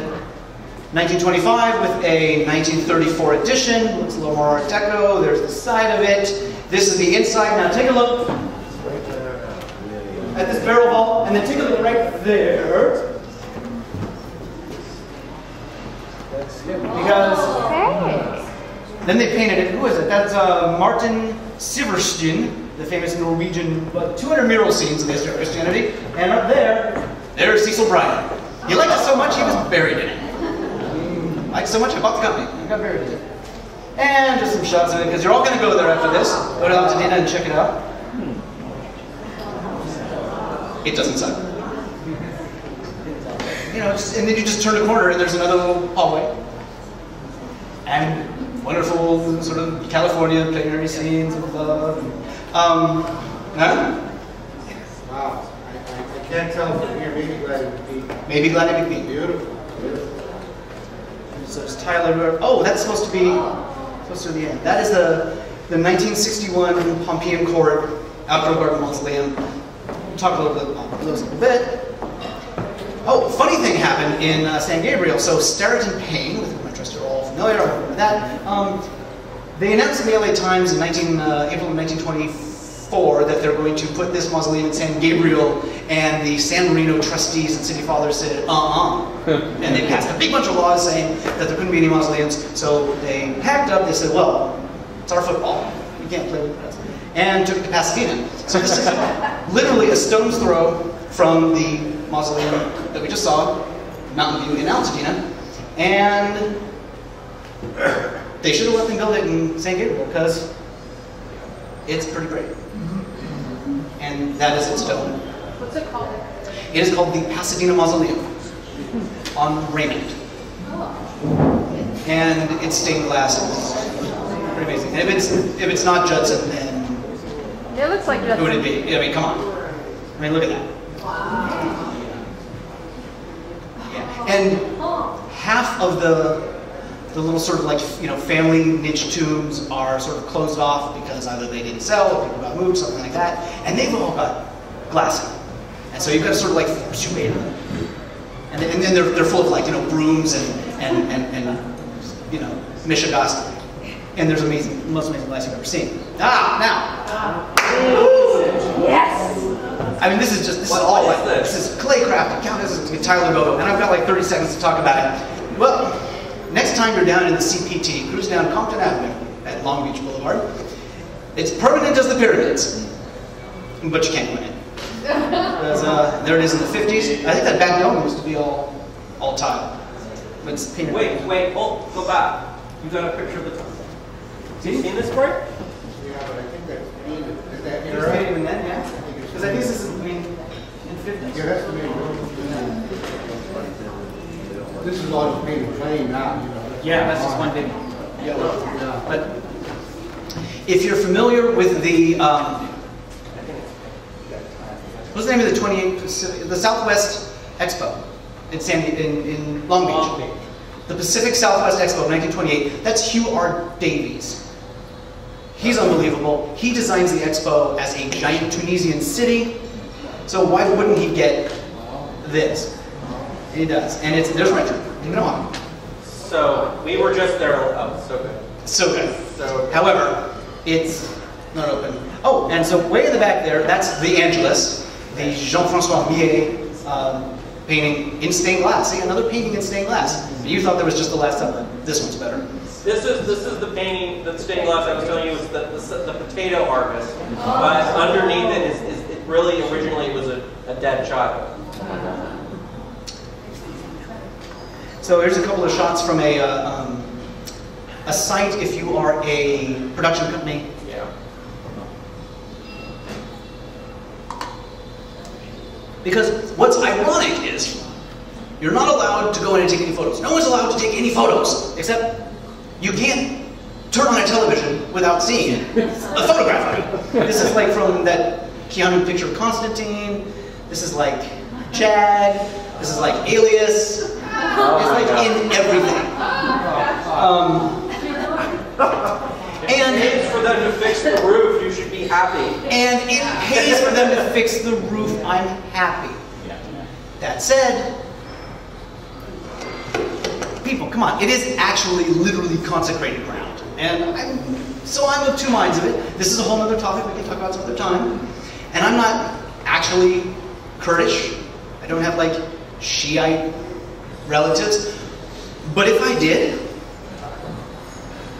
1925 with a 1934 edition. Looks a little more Art Deco. There's the side of it. This is the inside. Now take a look at this barrel vault, and then take a look right there. Because then they painted it. Who is it? That's Martin Sivertsen, the famous Norwegian 200 mural scenes of the history of Christianity. And up there's Cecil Bryan. He liked it so much he was buried in it. Liked it so much I bought the company. I got buried in it. And just some shots of it, because you're all going to go there after this. Go to Altadena and check it out. It doesn't suck. You know, and then you just turn a corner and there's another little hallway. And wonderful sort of California plenary scenes of love. Huh? Wow. I can't tell from here. Maybe glad it would be. Maybe glad it would be. Beautiful. Beautiful. So there's Tyler. Oh, that's supposed to be the end. That is the 1961 Pompeian Court outdoor garden mausoleum. We'll talk a little bit about those a little bit. Oh, funny thing happened in San Gabriel. So Starrett and Payne, with whom I trust you're all familiar, I remember that. They announced in the LA Times in April of 1924 that they're going to put this mausoleum in San Gabriel, and the San Marino trustees and city fathers said, and they passed a big bunch of laws saying that there couldn't be any mausoleums. So they packed up, they said, well, it's our football. We can't play with us. And took it to Pasadena. So this is literally a stone's throw from the mausoleum that we just saw, Mountain View in Altadena. And they should have let them build it in San Gabriel because it's pretty great. And that is its stone. What's it called? It is called the Pasadena Mausoleum on Raymond. And it's stained glass. It's pretty amazing. And if it's not Judson, then It looks like Judson. who would it be? I mean, come on. I mean, look at that. Yeah. And half of the little sort of like, you know, family niche tombs are sort of closed off because either they didn't sell or people got moved, something like that. And they've all got glass in them. And so you've got to sort of like force your way in them. And then they're full of like, you know, brooms and you know, mishigas. And there's amazing, the most amazing glass you've ever seen. Now. Yes! I mean, this is all like, this is clay crafted. Count this is Tyler Bogo, and I've got like 30 seconds to talk about it. Well, next time you're down in the CPT, cruise down Compton Avenue at Long Beach Boulevard. It's permanent as the pyramids, but you can't win it. There it is in the 50s. I think that back dome used to be all tile. But it's painted. Wait, go back. You got a picture of the top. Have you seen this part? Yeah, but I think that's painted. Is that It was era? painted in that, yeah? Because I think this is, I mean, in 50s. Yeah, that's painted. This is all just painted plain now, you know. Yeah, that's just one big yellow. But if you're familiar with the, what's the name of the 28th Pacific, the Southwest Expo in Long Beach? The Pacific Southwest Expo of 1928. That's Hugh R. Davies. He's unbelievable. He designs the expo as a giant Tunisian city. So why wouldn't he get this? He does, and there's Richard. You know him. So we were just there. Oh, so good. So good. However, it's not open. Oh, and so way in the back there, that's the Angelus, the Jean-Francois Millet painting in stained glass. See, another painting in stained glass. You thought there was just the Last Supper. This one's better. This is the painting, the stained glass I was telling you, is the potato harvest. But underneath it is really originally was a dead child. So here's a couple of shots from a site if you are a production company. Yeah. Because what's ironic is you're not allowed to go in and take any photos. No one's allowed to take any photos, except you can't turn on a television without seeing a photograph of it. This is like from that Keanu picture of Constantine. This is like Chad. This is like Alias. It's like in everything. And it pays for them to fix the roof. You should be happy. And it pays for them to fix the roof. I'm happy. That said, people, come on. It is actually literally consecrated ground. And I'm of two minds of it. This is a whole other topic we can talk about some other time. And I'm not actually Kurdish. I don't have like Shiite relatives. But if I did,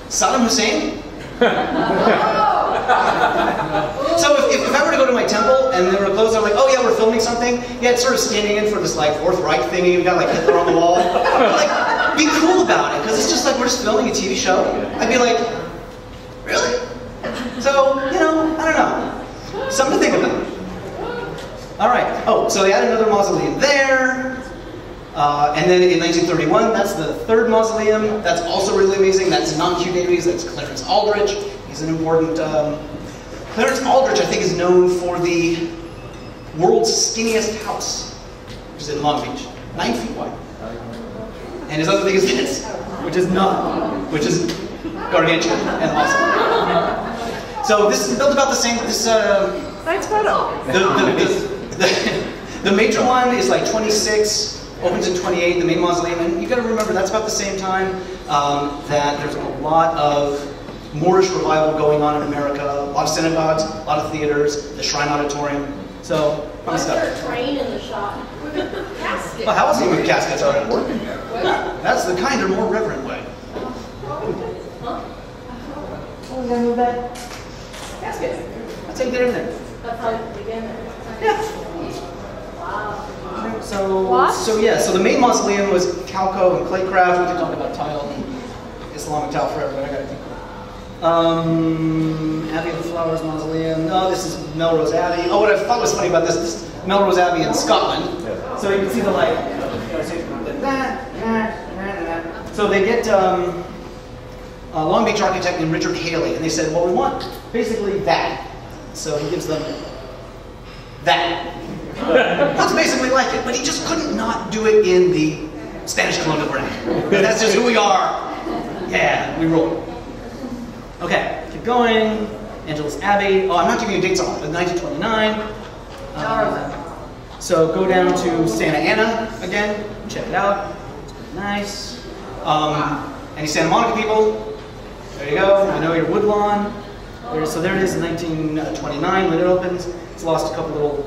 Saddam Hussein So if I were to go to my temple and they were closed, I'm like, oh yeah, we're filming something. Yeah, it's sort of standing in for this like Fourth Reich thingy. We got like Hitler on the wall. Like, be cool about it, because it's just like we're just filming a TV show. I'd be like, really? So, you know, I don't know. Something to think about. All right. Oh, so they added another mausoleum there. And then in 1931, that's the third mausoleum. That's also really amazing. That's non-Q Davies. That's Clarence Aldrich. He's an important... Clarence Aldrich, I think, is known for the world's skinniest house, which is in Long Beach. 9 feet wide. And his other thing is this, which is gargantuan and awesome. So this is built about the same... Nice photo. The major one is like 26... Opens in 28, the main mausoleum, and you got to remember that's about the same time that there's a lot of Moorish revival going on in America, a lot of synagogues, a lot of theaters, the Shrine Auditorium. So, fun stuff. Was there a train in the shot? Casket. Well, how else do you move caskets around? That's the kinder, more reverent way. Oh, we're gonna move that Casket. That's how you get in there. That's how you begin there. Yeah. Wow. So the main mausoleum was Calco and Claycraft. We can talk about tile and Islamic tile forever, but I gotta keep Abbey of the Flowers Mausoleum. Oh, this is Melrose Abbey. Oh, what I thought was funny about this is Melrose Abbey in Scotland. So you can see the like, so they get Long Beach architect named Richard Haley, and they said, well, we want basically that. So he gives them that. Looks basically like it, but he just couldn't not do it in the Spanish colonial brand. That's just who we are. Yeah, we roll. Okay, keep going. Angelus Abbey. Oh, I'm not giving you dates on it, but 1929. So go down to Santa Ana again. Check it out. It's pretty nice. Any Santa Monica people? There you go. I know your Woodlawn. So there it is in 1929 when it opens. It's lost a couple little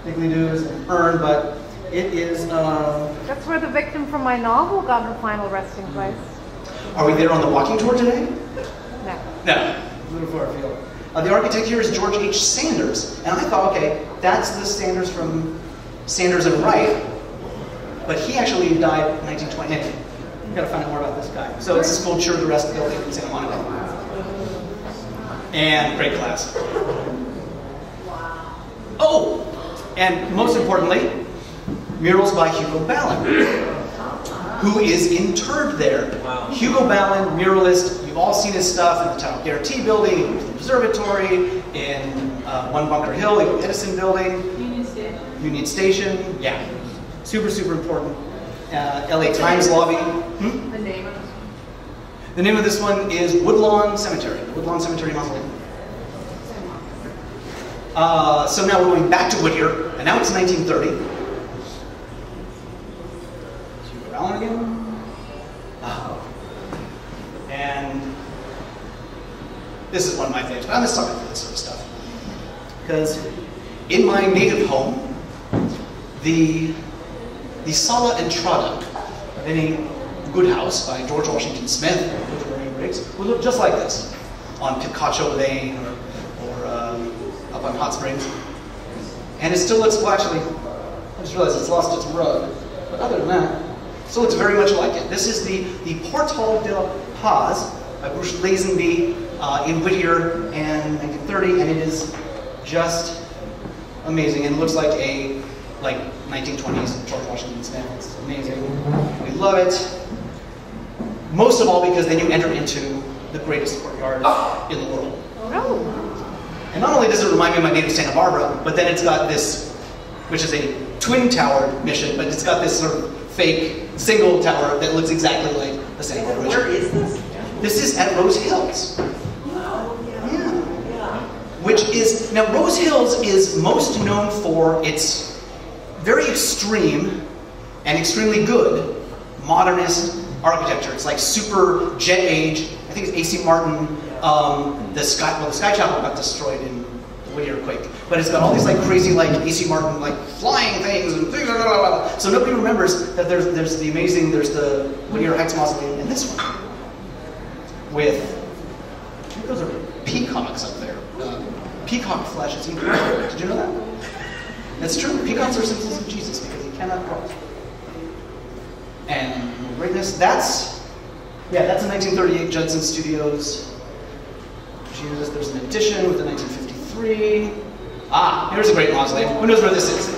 diggly-doos and urn, but it is... That's where the victim from my novel got her final resting place. Are we there on the walking tour today? No. No. A little far afield. The architect here is George H. Sanders, and I thought, okay, that's the Sanders from Sanders and Wright, but he actually died in 1920. You've got to find out more about this guy. So it's a sculpture, the rest building in Santa Monica. And great class. Oh! And most importantly, murals by Hugo Ballin, who is interred there. Wow. Hugo Ballin, muralist, you've all seen his stuff in the Title Guarantee building, in the Observatory, in One Bunker Hill, the Edison building. Union Station, yeah. Super, super important. LA Times lobby. The name of this one? The name of this one is Woodlawn Cemetery. Woodlawn Cemetery Mausoleum. So now we're going back to Whittier, and now it's 1930. Hugo Ballin again. And this is one of my favorites, but I'm just talking for this sort of stuff. Because in my native home, the Sala Entrada of any good house by George Washington Smith or William Briggs would look just like this on Picacho Lane or up on Hot Springs. And it still looks, well actually, I just realized it's lost its rug. But other than that, it still looks very much like it. This is the Portal de la Paz by Bruce Lazenby in Whittier in 1930, and it is just amazing. And it looks like a 1920s George Washington stamp. It's amazing. We love it. Most of all because then you enter into the greatest courtyard in the world. Oh. And not only does it remind me of my native Santa Barbara, but then it's got this, which is a twin tower mission, but it's got this sort of fake single tower that looks exactly like the Santa Barbara mission. Where is this? This is at Rose Hills. Oh, Yeah. Which is, now Rose Hills is most known for its very extreme and extremely good modernist architecture. It's like super jet age. I think it's A.C. Martin. The Sky Chapel got destroyed in the Whittier quake, but it's got all these like crazy like A.C. Martin like flying things and blah, blah, blah, blah. So nobody remembers that there's the Whittier Heights Mausoleum and this one with, I think those are peacocks up there. Peacock flesh is even better. Did you know that? That's true. Peacocks are symbols of Jesus because he cannot cross. And greatness, that's a 1938 Judson Studios. There's an addition with the 1953. Ah, here's a great mausoleum. Who knows where this is?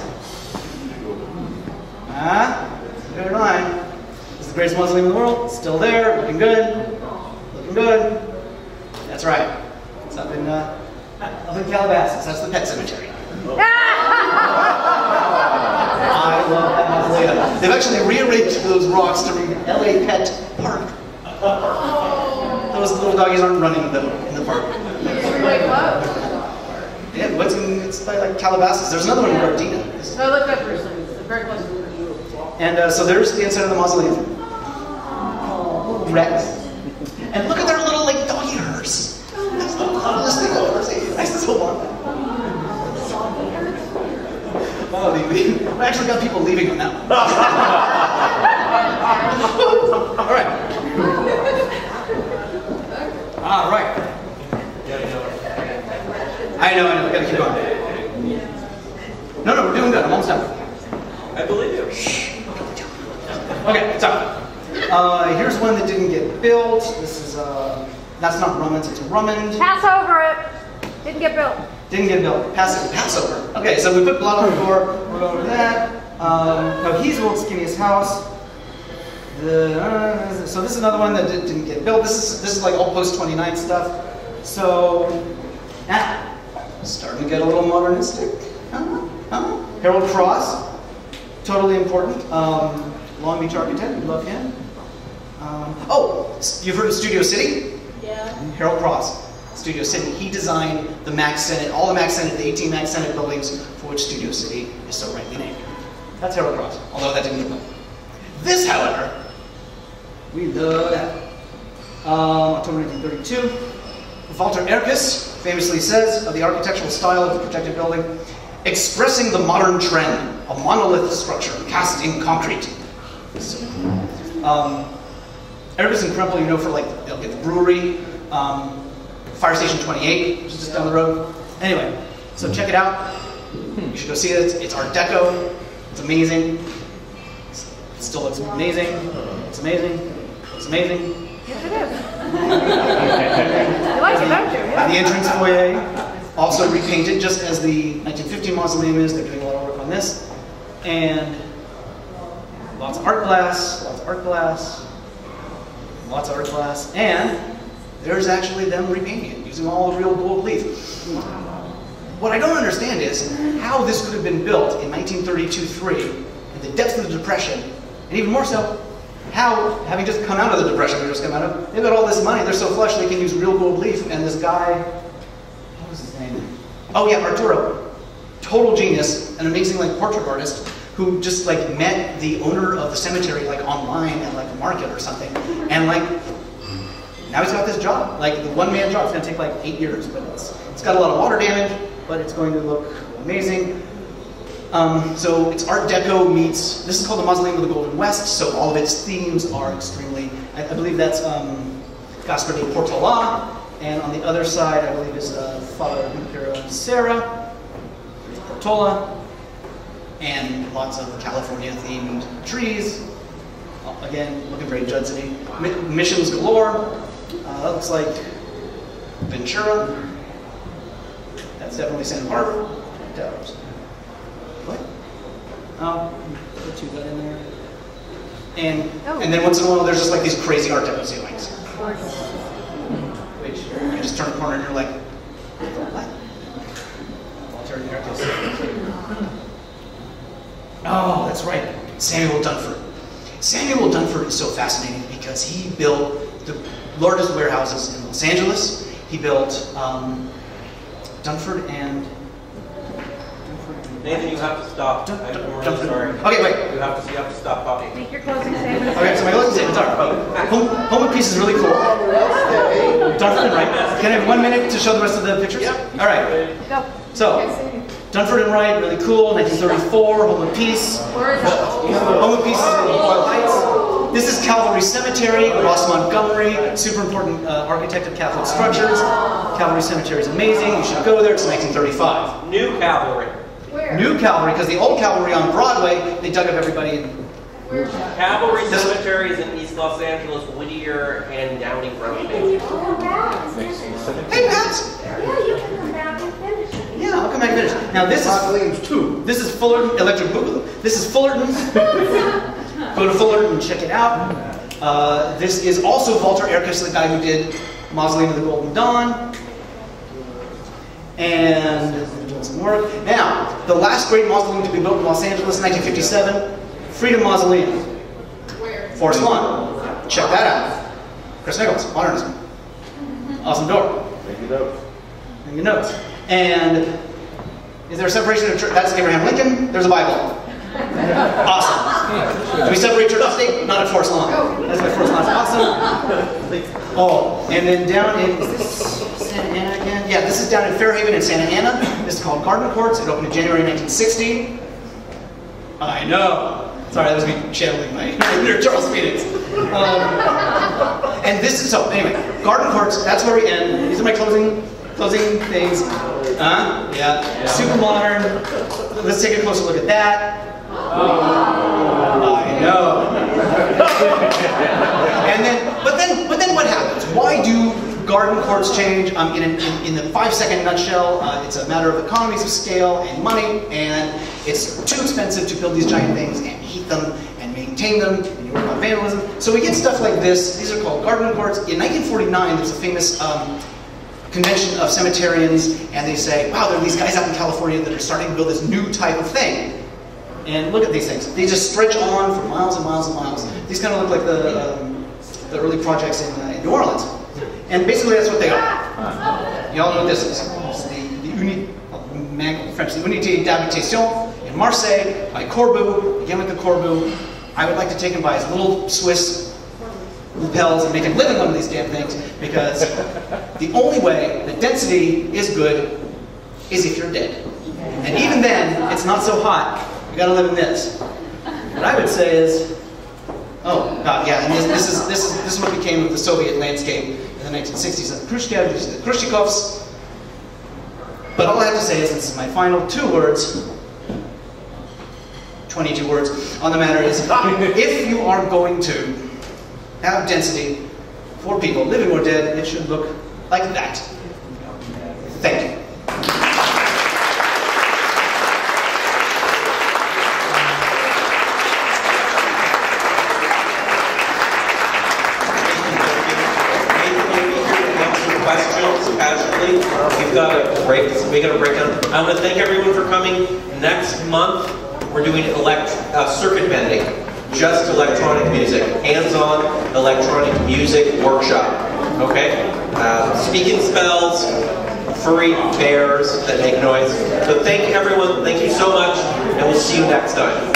Very line. This is the greatest mausoleum in the world. Still there, looking good. Looking good. That's right. It's up in Calabasas. That's the pet cemetery. I love that mausoleum. They've actually rearranged those rocks to read LA Pet Park. Those little doggies aren't running in the park. Yeah, it's by like Calabasas. There's another one in Gardena. So I looked up recently. It's very close to you. And so there's the inside of the mausoleum. Rex. And look at their little like doggy hearse. That's the coolest thing I've ever seen. I still want that. Oh, we actually got people leaving on that one. All right. All right. I know, we gotta keep going. No, we're doing good. I'm almost done. I believe you. Okay, so here's one that didn't get built. This is that's not Romans, it's Rummond. Pass over it. Didn't get built. Didn't get built. Passover. Okay, so we put blood on the door. We'll go over that. No, he's the world's skinniest house. So this is another one that didn't get built. This is like all post-29 stuff. So now, starting to get a little modernistic. Harold Cross, totally important. Long Beach architect, we love him. You've heard of Studio City? Yeah. Harold Cross, Studio City. He designed the Mack Sennett, all the Mack Sennett, the 18 Mack Sennett buildings for which Studio City is so rightly named. That's Harold Cross, although that didn't get built. This, however, we love that. October 1932. Walter Erkes famously says of the architectural style of the projected building, expressing the modern trend, a monolith structure cast in concrete. So, Erkes and Krempel, you know, for like, they'll get the brewery, Fire Station 28, which is just down the road. Anyway, so check it out. You should go see it. It's Art Deco. It's amazing. It still looks amazing. It's amazing. It's amazing. Yes, it is. You like it, don't you? Yeah. The entrance foyer, also repainted, just as the 1915 mausoleum is. They're doing a lot of work on this. And lots of art glass, lots of art glass, lots of art glass. And there's actually them repainting it, using all the real gold leaf. What I don't understand is how this could have been built in 1932-3, in the depths of the Depression, and even more so, how, having just come out of the Depression we just come out of, they've got all this money, they're so flush they can use real gold leaf, and this guy, what was his name? Oh yeah, Arturo. Total genius, an amazing like portrait artist, who just like met the owner of the cemetery like online at like a market or something, and like, now he's got this job, like the one-man job. It's gonna take like 8 years, but it's got a lot of water damage, but it's going to look amazing. So it's Art Deco meets, this is called the Mausoleum of the Golden West, so all of its themes are extremely, I believe that's Gaspar de Portola, and on the other side I believe is Father Impero and Sarah, there's Portola, and lots of California themed trees, again looking very Judson-y. Missions galore, that looks like Ventura, that's definitely Santa Barbara. What? Put two that in there. And then once in a while there's just like these crazy Art Deco ceilings. Which you just turn a corner and you're like, what? Walter Erkes. Oh, that's right. Samuel Dunford. Samuel Dunford is so fascinating because he built the largest warehouses in Los Angeles. He built Dunford and Nathan, you have to stop. I'm really sorry. Okay, wait. You have to stop talking. Make your closing statement. Okay, so my closing statements are, Home of Peace is really cool. Dunford and Wright. Can I have 1 minute to show the rest of the pictures? All right. Go. So, Dunford and Wright, really cool. 1934, Home of Peace. Where is it? Home of Peace is in Boyle Heights. This is Calvary Cemetery, Ross Montgomery, super important architect of Catholic structures. Calvary Cemetery is amazing. You should go there. It's 1935. New Calvary. Where? New Calvary, because the old Calvary on Broadway, they dug up everybody. Where's that? Calvary Cemetery is in East Los Angeles, Whittier and Downey Road. Hey, you can come back and finish it. Hey, Pat. Yeah, you can come back and finish it. Yeah, I'll come back and finish. Now this is Fullerton, Electric Boogaloo. This is Fullerton. Go to Fullerton and check it out. This is also Walter Erkes, the guy who did Mausoleum of the Golden Dawn. And doing some work. Now, the last great mausoleum to be built in Los Angeles, 1957, Freedom Mausoleum. Where? Forest Lawn. Check that out. Chris Nichols, modernism. Awesome door. Thank you, notes. Thank you, notes. And is there a separation of church? That's Abraham Lincoln. There's a Bible. Awesome. Do we separate church and state? Not at Forest Lawn. That's my Forest Lawn. Awesome. Oh, and then down in, is this Santa Ana again? Yeah, this is down in Fairhaven in Santa Ana. This is called Garden Courts. It opened in January 1960. I know. Sorry, that was me channeling my inner Charles Phoenix. And this is, so anyway, Garden Courts, that's where we end. These are my closing things. Yeah. Super modern. Let's take a closer look at that. I know. But then what happens? Why do garden courts change? In the 5-second nutshell, it's a matter of economies of scale and money, and it's too expensive to build these giant things and heat them and maintain them, and you work on vandalism. So we get stuff like this. These are called garden courts. In 1949, there's a famous convention of cemeterians, and they say, wow, there are these guys out in California that are starting to build this new type of thing. And look at these things. They just stretch on for miles and miles and miles. These kind of look like the early projects in New Orleans. And basically that's what they are. You all know what this is. It's the French, the Unité d'Habitation in Marseille by Corbu. Again with the Corbu. I would like to take him by his little Swiss lapels and make him live in one of these damn things, because the only way that density is good is if you're dead. And even then, it's not so hot. You gotta live in this. What I would say is, oh God, yeah, and this is what became of the Soviet landscape in the 1960s. The Khrushchev, the Khrushchekovs. But all I have to say is, this is my final 2 words, 22 words on the matter is, if you are going to have density for people, living or dead, it should look like that. Thank you. We've got a break. We got a breakdown. I want to thank everyone for coming. Next month, we're doing circuit bending, just electronic music, hands-on electronic music workshop. Okay, speaking spells, furry bears that make noise. So thank everyone. Thank you so much, and we'll see you next time.